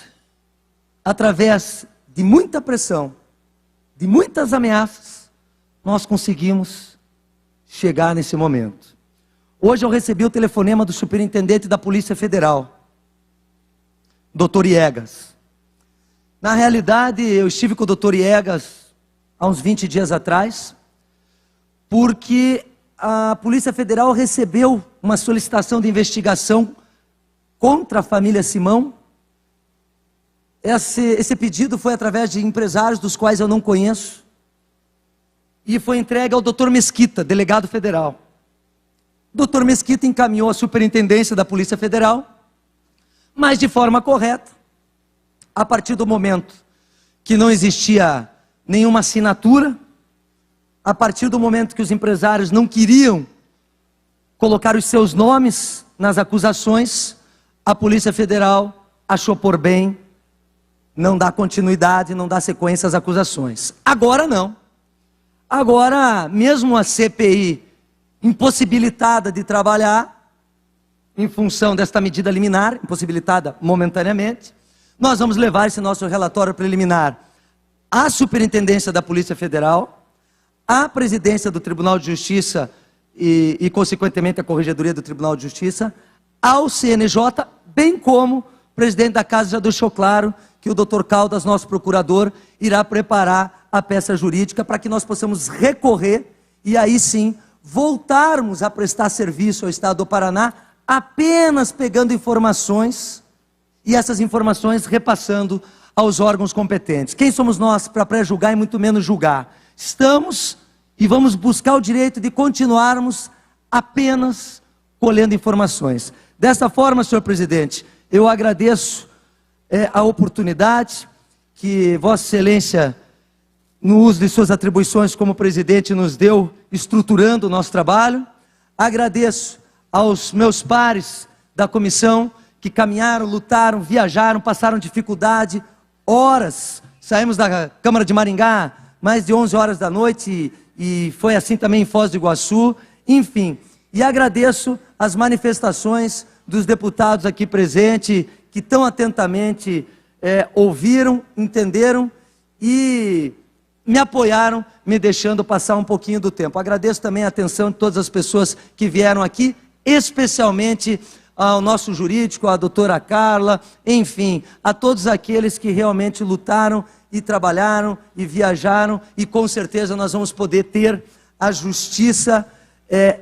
através de muita pressão, de muitas ameaças, nós conseguimos chegar nesse momento. Hoje eu recebi o telefonema do superintendente da Polícia Federal, Dr. Iegas. Na realidade, eu estive com o Dr. Iegas há uns 20 dias atrás, porque a Polícia Federal recebeu uma solicitação de investigação contra a família Simão. Esse pedido foi através de empresários dos quais eu não conheço, e foi entregue ao Dr. Mesquita, delegado federal. O Dr. Mesquita encaminhou à superintendência da Polícia Federal, mas de forma correta, a partir do momento que não existia nenhuma assinatura, a partir do momento que os empresários não queriam colocar os seus nomes nas acusações, a Polícia Federal achou por bem não dar continuidade, não dar sequência às acusações. Agora não. Agora, mesmo a CPI impossibilitada de trabalhar, em função desta medida liminar, impossibilitada momentaneamente, nós vamos levar esse nosso relatório preliminar à Superintendência da Polícia Federal, à Presidência do Tribunal de Justiça e consequentemente, à Corregedoria do Tribunal de Justiça, ao CNJ, bem como o presidente da Casa já deixou claro que o Dr. Caldas, nosso procurador, irá preparar a peça jurídica para que nós possamos recorrer e aí sim voltarmos a prestar serviço ao Estado do Paraná, apenas pegando informações e essas informações repassando aos órgãos competentes. Quem somos nós para pré-julgar e muito menos julgar? Estamos e vamos buscar o direito de continuarmos apenas colhendo informações. Dessa forma, senhor presidente, eu agradeço a oportunidade que Vossa Excelência, no uso de suas atribuições como presidente, nos deu, estruturando o nosso trabalho. Agradeço aos meus pares da comissão, que caminharam, lutaram, viajaram, passaram dificuldade, horas. Saímos da Câmara de Maringá, mais de 11 horas da noite, e foi assim também em Foz do Iguaçu, enfim. E agradeço as manifestações dos deputados aqui presentes, que tão atentamente ouviram, entenderam e me apoiaram, me deixando passar um pouquinho do tempo. Agradeço também a atenção de todas as pessoas que vieram aqui, especialmente ao nosso jurídico, à doutora Carla, enfim, a todos aqueles que realmente lutaram e trabalharam e viajaram, e com certeza nós vamos poder ter a justiça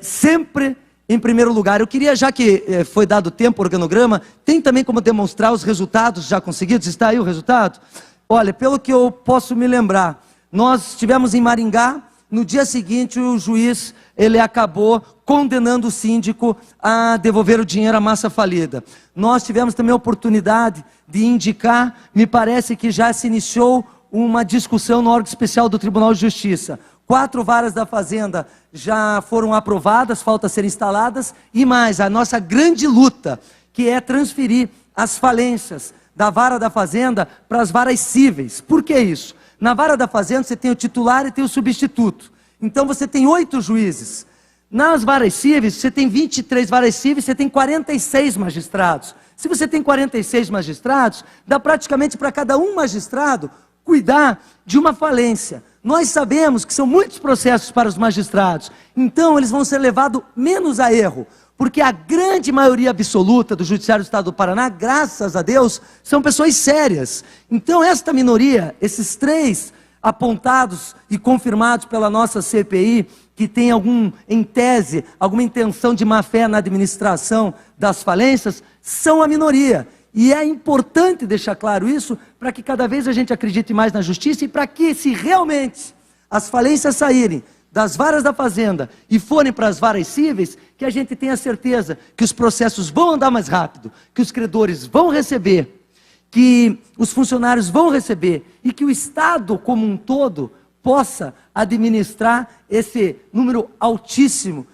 sempre em primeiro lugar. Eu queria, já que foi dado tempo, o organograma, tem também como demonstrar os resultados já conseguidos? Está aí o resultado? Olha, pelo que eu posso me lembrar, nós estivemos em Maringá, no dia seguinte o juiz, ele acabou condenando o síndico a devolver o dinheiro à massa falida. Nós tivemos também a oportunidade de indicar, me parece que já se iniciou uma discussão no órgão especial do Tribunal de Justiça. 4 varas da Fazenda já foram aprovadas, falta serem instaladas, e mais, a nossa grande luta, que é transferir as falências da vara da fazenda para as varas cíveis. Por que isso? Na vara da fazenda você tem o titular e tem o substituto. Então você tem 8 juízes. Nas varas cíveis, você tem 23 varas cíveis, você tem 46 magistrados. Se você tem 46 magistrados, dá praticamente para cada um magistrado cuidar de uma falência. Nós sabemos que são muitos processos para os magistrados, então eles vão ser levados menos a erro, porque a grande maioria absoluta do Judiciário do Estado do Paraná, graças a Deus, são pessoas sérias. Então esta minoria, esses 3 apontados e confirmados pela nossa CPI, que tem em tese, alguma intenção de má-fé na administração das falências, são a minoria. E é importante deixar claro isso, para que cada vez a gente acredite mais na justiça e para que, se realmente as falências saírem das varas da fazenda e forem para as varas cíveis, que a gente tenha certeza que os processos vão andar mais rápido, que os credores vão receber, que os funcionários vão receber e que o Estado como um todo possa administrar esse número altíssimo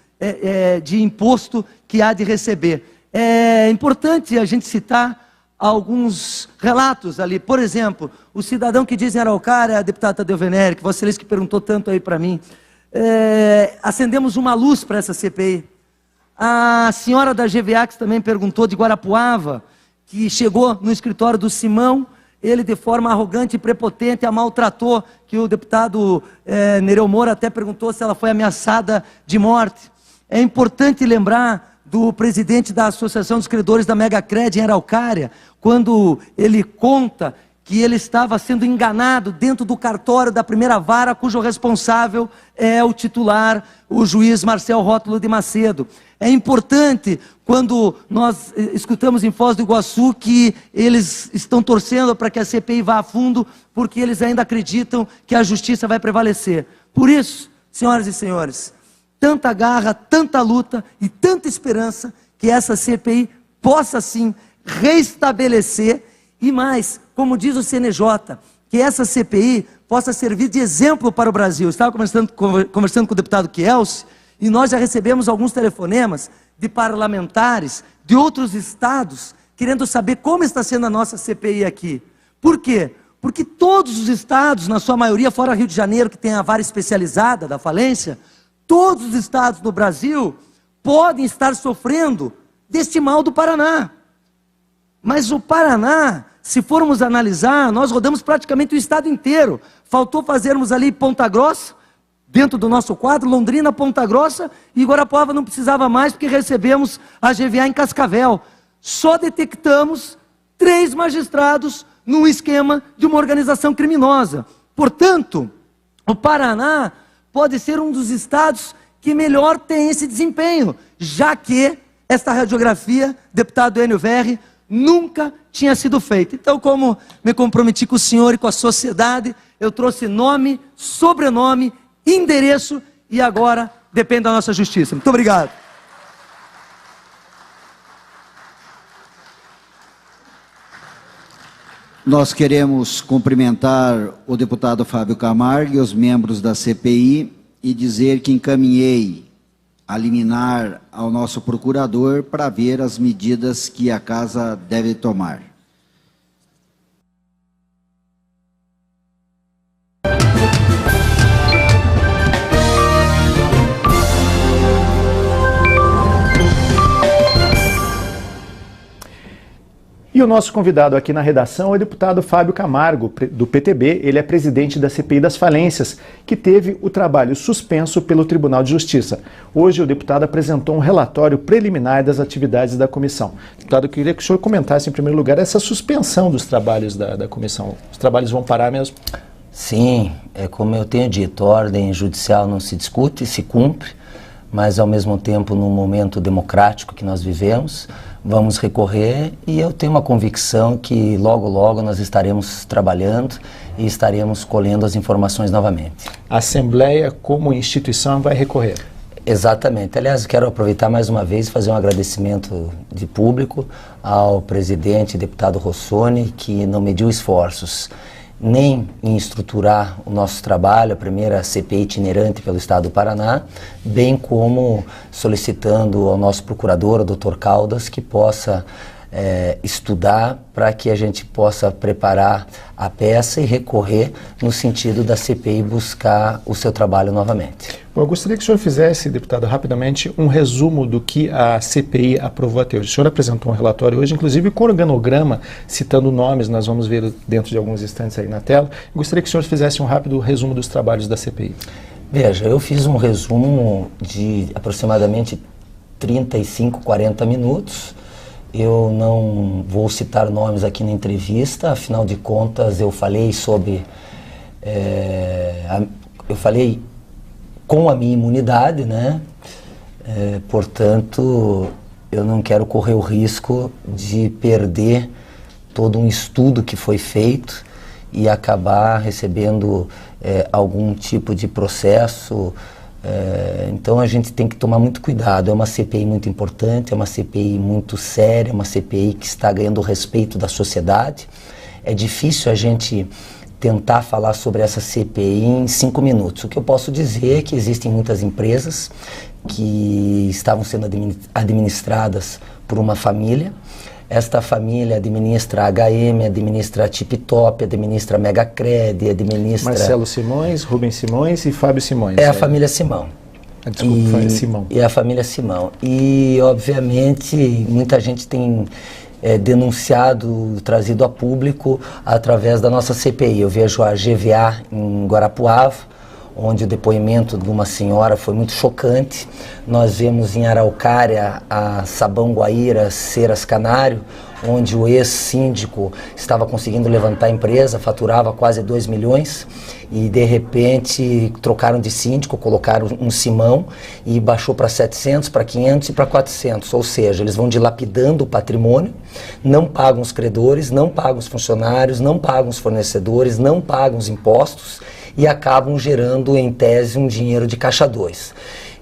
de imposto que há de receber. É importante a gente citar alguns relatos ali. Por exemplo, o cidadão que diz em Araucária, a deputada Tadeu Venere, que Vossa Excelência que perguntou tanto aí para mim, acendemos uma luz para essa CPI. A senhora da GVA, que também perguntou, de Guarapuava, que chegou no escritório do Simão, ele de forma arrogante e prepotente a maltratou, que o deputado Nereu Moura até perguntou se ela foi ameaçada de morte. É importante lembrar do presidente da Associação dos Credores da Megacred em Araucária, quando ele conta que ele estava sendo enganado dentro do cartório da primeira vara, cujo responsável é o titular, o juiz Marcel Rótulo de Macedo. É importante quando nós escutamos em Foz do Iguaçu que eles estão torcendo para que a CPI vá a fundo, porque eles ainda acreditam que a justiça vai prevalecer. Por isso, senhoras e senhores, tanta garra, tanta luta e tanta esperança que essa CPI possa sim restabelecer e mais, como diz o CNJ, que essa CPI possa servir de exemplo para o Brasil. Eu estava conversando com o deputado Kielce e nós já recebemos alguns telefonemas de parlamentares de outros estados querendo saber como está sendo a nossa CPI aqui. Por quê? Porque todos os estados, na sua maioria, fora Rio de Janeiro, que tem a vara especializada da falência, todos os estados do Brasil podem estar sofrendo deste mal do Paraná. Mas o Paraná, se formos analisar, nós rodamos praticamente o estado inteiro. Faltou fazermos ali Ponta Grossa, dentro do nosso quadro, Londrina, Ponta Grossa, e Guarapuava não precisava mais, porque recebemos a GVA em Cascavel. Só detectamos 3 magistrados num esquema de uma organização criminosa. Portanto, o Paraná pode ser um dos estados que melhor tem esse desempenho, já que esta radiografia, deputado Enio Verri, nunca tinha sido feita. Então, como me comprometi com o senhor e com a sociedade, eu trouxe nome, sobrenome, endereço e agora depende da nossa justiça. Muito obrigado. Nós queremos cumprimentar o deputado Fábio Camargo e os membros da CPI e dizer que encaminhei a liminar ao nosso procurador para ver as medidas que a casa deve tomar. E o nosso convidado aqui na redação é o deputado Fábio Camargo, do PTB. Ele é presidente da CPI das Falências, que teve o trabalho suspenso pelo Tribunal de Justiça. Hoje o deputado apresentou um relatório preliminar das atividades da comissão. Deputado, eu queria que o senhor comentasse, em primeiro lugar, essa suspensão dos trabalhos da comissão. Os trabalhos vão parar mesmo? Sim, como eu tenho dito, a ordem judicial não se discute, se cumpre, mas ao mesmo tempo, num momento democrático que nós vivemos, vamos recorrer e eu tenho uma convicção que logo, logo nós estaremos trabalhando e estaremos colhendo as informações novamente. A Assembleia, como instituição, vai recorrer? Exatamente. Aliás, quero aproveitar mais uma vez e fazer um agradecimento de público ao presidente, deputado Rossoni, que não mediu esforços nem em estruturar o nosso trabalho, a primeira CPI itinerante pelo Estado do Paraná, bem como solicitando ao nosso procurador, o Dr. Caldas, que possa estudar para que a gente possa preparar a peça e recorrer no sentido da CPI buscar o seu trabalho novamente. Bom, eu gostaria que o senhor fizesse, deputado, rapidamente um resumo do que a CPI aprovou até hoje. O senhor apresentou um relatório hoje, inclusive com organograma, citando nomes, nós vamos ver dentro de alguns instantes aí na tela. Eu gostaria que o senhor fizesse um rápido resumo dos trabalhos da CPI. Veja, eu fiz um resumo de aproximadamente 35, 40 minutos. Eu não vou citar nomes aqui na entrevista, afinal de contas eu falei sobre... eu falei com a minha imunidade, né? Portanto, eu não quero correr o risco de perder todo um estudo que foi feito e acabar recebendo algum tipo de processo. Então a gente tem que tomar muito cuidado. É uma CPI muito importante, é uma CPI muito séria, é uma CPI que está ganhando o respeito da sociedade. É difícil a gente tentar falar sobre essa CPI em 5 minutos. O que eu posso dizer é que existem muitas empresas que estavam sendo administradas por uma família. Esta família administra HM, administra TipTop, administra Megacred, administra... Marcelo Simões, Rubens Simões e Fábio Simões. É a família Simão. Desculpa, Simão. É a família Simão. E, obviamente, muita gente tem denunciado, trazido a público através da nossa CPI. Eu vejo a GVA em Guarapuava, onde o depoimento de uma senhora foi muito chocante. Nós vemos em Araucária a Sabão Guaíra, Ceras Canário, onde o ex-síndico estava conseguindo levantar a empresa, faturava quase 2 milhões e de repente trocaram de síndico, colocaram um Simão e baixou para 700, para 500 e para 400, ou seja, eles vão dilapidando o patrimônio, não pagam os credores, não pagam os funcionários, não pagam os fornecedores, não pagam os impostos e acabam gerando, em tese, um dinheiro de caixa 2.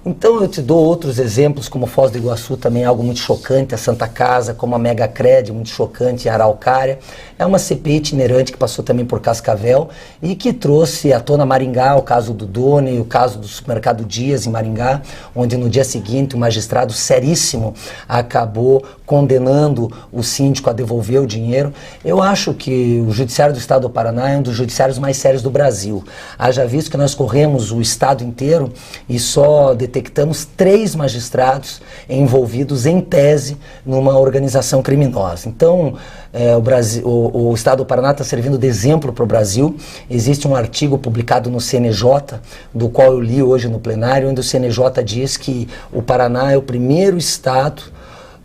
Então eu te dou outros exemplos, como Foz do Iguaçu, também algo muito chocante, a Santa Casa, como a Megacred, muito chocante, a Araucária. É uma CPI itinerante que passou também por Cascavel e que trouxe à tona Maringá, o caso do Doni, o caso do supermercado Dias em Maringá, onde no dia seguinte um magistrado seríssimo acabou condenando o síndico a devolver o dinheiro. Eu acho que o Judiciário do Estado do Paraná é um dos judiciários mais sérios do Brasil. Haja visto que nós corremos o Estado inteiro e só detectamos 3 magistrados envolvidos em tese numa organização criminosa. Então, o Estado do Paraná está servindo de exemplo para o Brasil. Existe um artigo publicado no CNJ, do qual eu li hoje no plenário, onde o CNJ diz que o Paraná é o primeiro Estado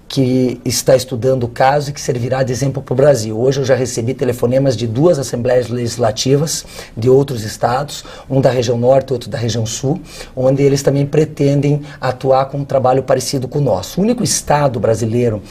que está estudando o caso e que servirá de exemplo para o Brasil. Hoje eu já recebi telefonemas de 2 assembleias legislativas de outros estados, um da região norte e outro da região sul, onde eles também pretendem atuar com um trabalho parecido com o nosso. O único estado brasileiro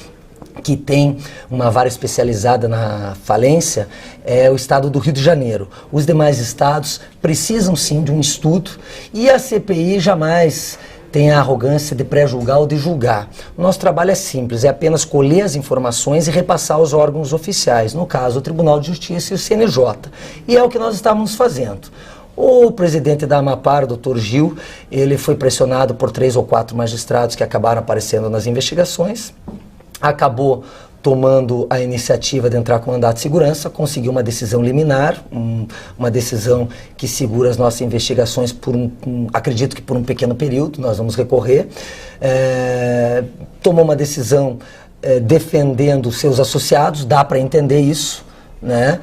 que tem uma vara especializada na falência é o estado do Rio de Janeiro. Os demais estados precisam sim de um estudo e a CPI jamais tem a arrogância de pré-julgar ou de julgar. O nosso trabalho é simples, é apenas colher as informações e repassar aos órgãos oficiais, no caso o Tribunal de Justiça e o CNJ. E é o que nós estávamos fazendo. O presidente da Amapar, o doutor Gil, ele foi pressionado por 3 ou 4 magistrados que acabaram aparecendo nas investigações, acabou tomando a iniciativa de entrar com mandato de segurança, conseguiu uma decisão liminar, uma decisão que segura as nossas investigações por acredito que por um pequeno período, nós vamos recorrer. Tomou uma decisão defendendo seus associados, dá para entender isso, né?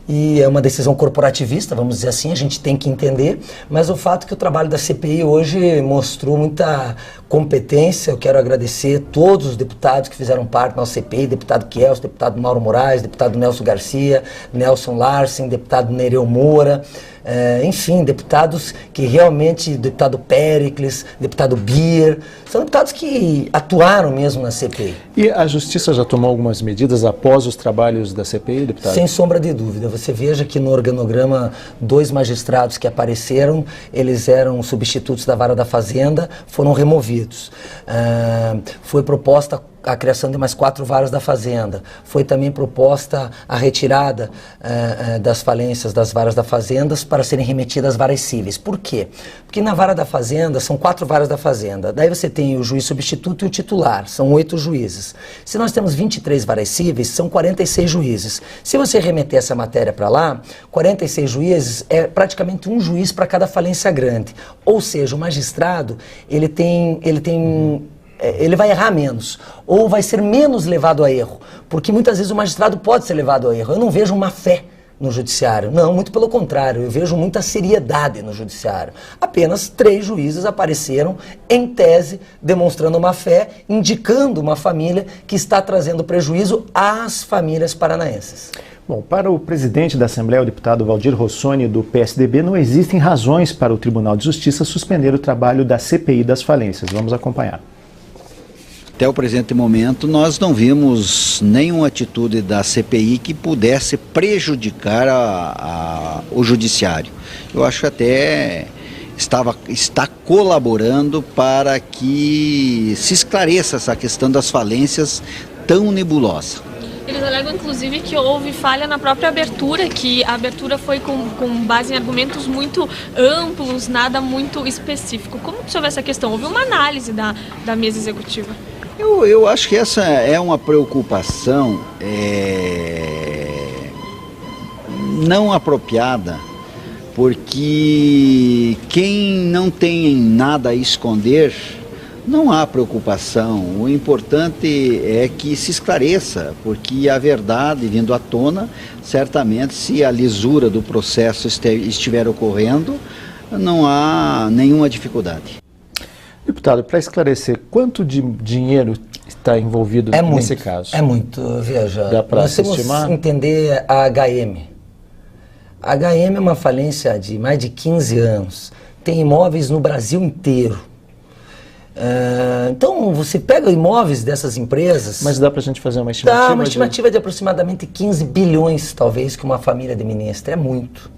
E é uma decisão corporativista, vamos dizer assim, a gente tem que entender, mas o fato é que o trabalho da CPI hoje mostrou muita competência. Eu quero agradecer todos os deputados que fizeram parte da nossa CPI, deputado Kielso, deputado Mauro Moraes, deputado Nelson Garcia, Nelson Larsen, deputado Nereu Moura, enfim, deputados que realmente, deputado Péricles, deputado Bier, são deputados que atuaram mesmo na CPI. E a Justiça já tomou algumas medidas após os trabalhos da CPI, deputado? Sem sombra de dúvida. Você veja que no organograma 2 magistrados que apareceram, eles eram substitutos da Vara da Fazenda, foram removidos. Foi proposta a criação de mais 4 varas da Fazenda. Foi também proposta a retirada das falências das varas da Fazenda para serem remetidas às varas cíveis. Por quê? Porque na vara da Fazenda são 4 varas da Fazenda. Daí você tem o juiz substituto e o titular. São 8 juízes. Se nós temos 23 varas cíveis, são 46 juízes. Se você remeter essa matéria para lá, 46 juízes é praticamente um juiz para cada falência grande. Ou seja, o magistrado, ele vai errar menos, ou vai ser menos levado a erro, porque muitas vezes o magistrado pode ser levado a erro. Eu não vejo má fé no judiciário, não, muito pelo contrário, eu vejo muita seriedade no judiciário. Apenas 3 juízes apareceram em tese, demonstrando má fé, indicando uma família que está trazendo prejuízo às famílias paranaenses. Bom, para o presidente da Assembleia, o deputado Valdir Rossoni, do PSDB, não existem razões para o Tribunal de Justiça suspender o trabalho da CPI das falências. Vamos acompanhar. Até o presente momento, nós não vimos nenhuma atitude da CPI que pudesse prejudicar o judiciário. Eu acho que até está colaborando para que se esclareça essa questão das falências tão nebulosa. Eles alegam, inclusive, que houve falha na própria abertura, que a abertura foi com base em argumentos muito amplos, nada muito específico. Como que houve essa questão? Houve uma análise da mesa executiva? Eu acho que essa é uma preocupação não apropriada, porque quem não tem nada a esconder, não há preocupação. O importante é que se esclareça, porque a verdade vindo à tona, certamente, se a lisura do processo estiver ocorrendo, não há nenhuma dificuldade. Deputado, para esclarecer, quanto de dinheiro está envolvido nesse caso? É muito, veja, dá para nós temos que entender a HM. A HM é uma falência de mais de 15 anos, tem imóveis no Brasil inteiro. Então, você pega imóveis dessas empresas... Mas dá para a gente fazer uma estimativa? Dá, uma estimativa de aproximadamente 15 bilhões, talvez, que uma família administra. É muito.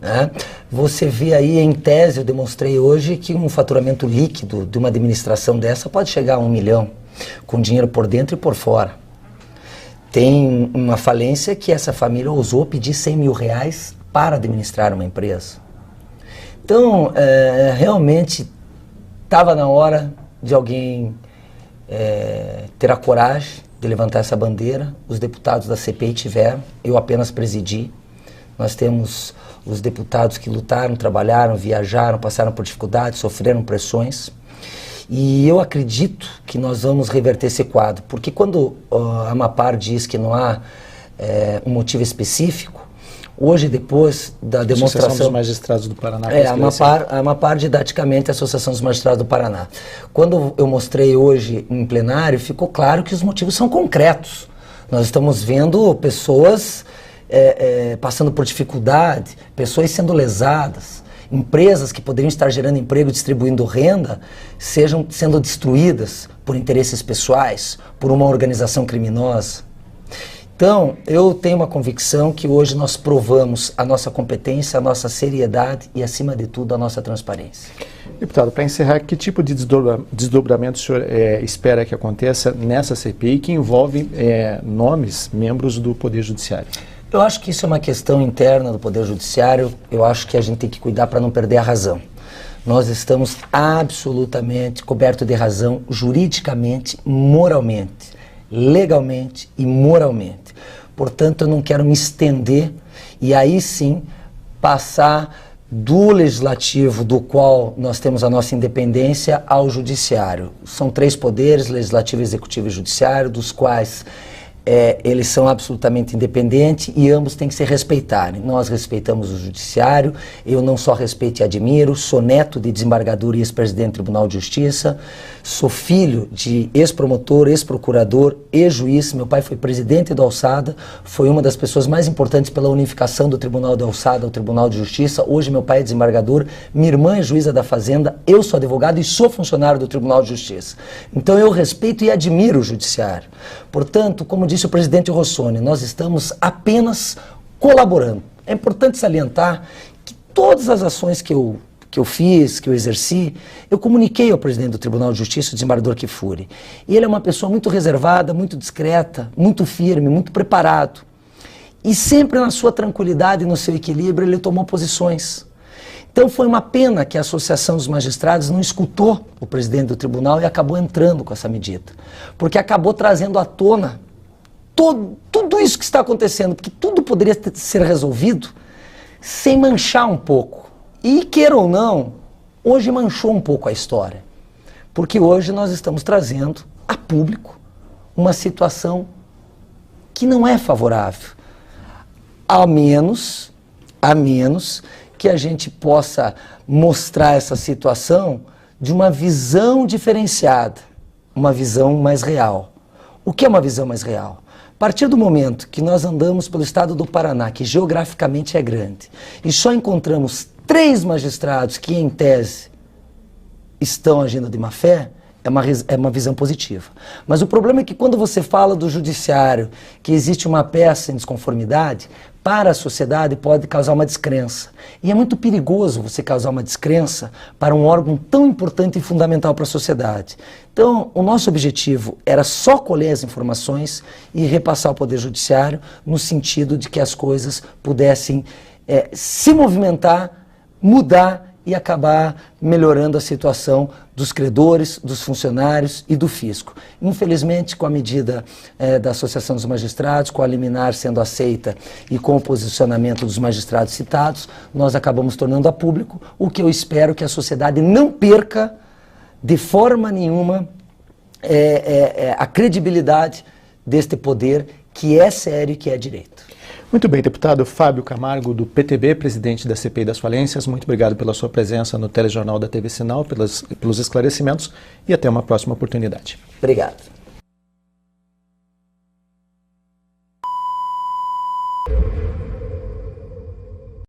Né? Você vê aí, em tese, eu demonstrei hoje que um faturamento líquido de uma administração dessa pode chegar a 1 milhão, com dinheiro por dentro e por fora. Tem uma falência que essa família ousou pedir 100 mil reais para administrar uma empresa. Então, realmente... Estava na hora de alguém ter a coragem de levantar essa bandeira. Os deputados da CPI tiveram, eu apenas presidi. Nós temos os deputados que lutaram, trabalharam, viajaram, passaram por dificuldades, sofreram pressões. E eu acredito que nós vamos reverter esse quadro, porque quando a Amapar diz que não há um motivo específico, hoje, depois da demonstração... Associação dos Magistrados do Paraná. A Amapar, didaticamente, a Associação dos Magistrados do Paraná. Quando eu mostrei hoje em plenário, ficou claro que os motivos são concretos. Nós estamos vendo pessoas passando por dificuldade, pessoas sendo lesadas, empresas que poderiam estar gerando emprego e distribuindo renda, sendo destruídas por interesses pessoais, por uma organização criminosa. Então, eu tenho uma convicção que hoje nós provamos a nossa competência, a nossa seriedade e, acima de tudo, a nossa transparência. Deputado, para encerrar, que tipo de desdobramento o senhor espera que aconteça nessa CPI que envolve membros do Poder Judiciário? Eu acho que isso é uma questão interna do Poder Judiciário. Eu acho que a gente tem que cuidar para não perder a razão. Nós estamos absolutamente cobertos de razão juridicamente, moralmente, legalmente e moralmente. Portanto, eu não quero me estender e aí sim passar do legislativo, do qual nós temos a nossa independência, ao judiciário. São 3 poderes, legislativo, executivo e judiciário, dos quais eles são absolutamente independentes e ambos têm que se respeitarem. Nós respeitamos o judiciário, eu não só respeito e admiro, sou neto de desembargador e ex-presidente do Tribunal de Justiça, sou filho de ex-promotor, ex-procurador e juiz. Meu pai foi presidente do Alçada, foi uma das pessoas mais importantes pela unificação do Tribunal de Alçada ao Tribunal de Justiça. Hoje meu pai é desembargador, minha irmã é juíza da Fazenda, eu sou advogado e sou funcionário do Tribunal de Justiça. Então eu respeito e admiro o judiciário. Portanto, como disse o presidente Rossoni, nós estamos apenas colaborando. É importante salientar que todas as ações que eu que eu fiz, que eu exerci, eu comuniquei ao presidente do Tribunal de Justiça, o desembargador Kfouri. E ele é uma pessoa muito reservada, muito discreta, muito firme, muito preparado. E sempre na sua tranquilidade e no seu equilíbrio ele tomou posições. Então foi uma pena que a Associação dos Magistrados não escutou o presidente do tribunal e acabou entrando com essa medida. Porque acabou trazendo à tona tudo isso que está acontecendo, porque tudo poderia ser resolvido sem manchar um pouco. E queira ou não, hoje manchou um pouco a história. Porque hoje nós estamos trazendo a público uma situação que não é favorável. A menos que a gente possa mostrar essa situação de uma visão diferenciada, uma visão mais real. O que é uma visão mais real? A partir do momento que nós andamos pelo estado do Paraná, que geograficamente é grande, e só encontramos 3 magistrados que, em tese, estão agindo de má fé, é uma visão positiva. Mas o problema é que quando você fala do judiciário, que existe uma peça em desconformidade, para a sociedade pode causar uma descrença. E é muito perigoso você causar uma descrença para um órgão tão importante e fundamental para a sociedade. Então, o nosso objetivo era só colher as informações e repassar ao Poder Judiciário no sentido de que as coisas pudessem se movimentar, mudar e acabar melhorando a situação dos credores, dos funcionários e do fisco. Infelizmente, com a medida da Associação dos Magistrados, com a liminar sendo aceita e com o posicionamento dos magistrados citados, nós acabamos tornando a público o que eu espero que a sociedade não perca de forma nenhuma a credibilidade deste poder que é sério e que é direito. Muito bem, deputado Fábio Camargo, do PTB, presidente da CPI das Falências, muito obrigado pela sua presença no telejornal da TV Sinal, pelos esclarecimentos e até uma próxima oportunidade. Obrigado.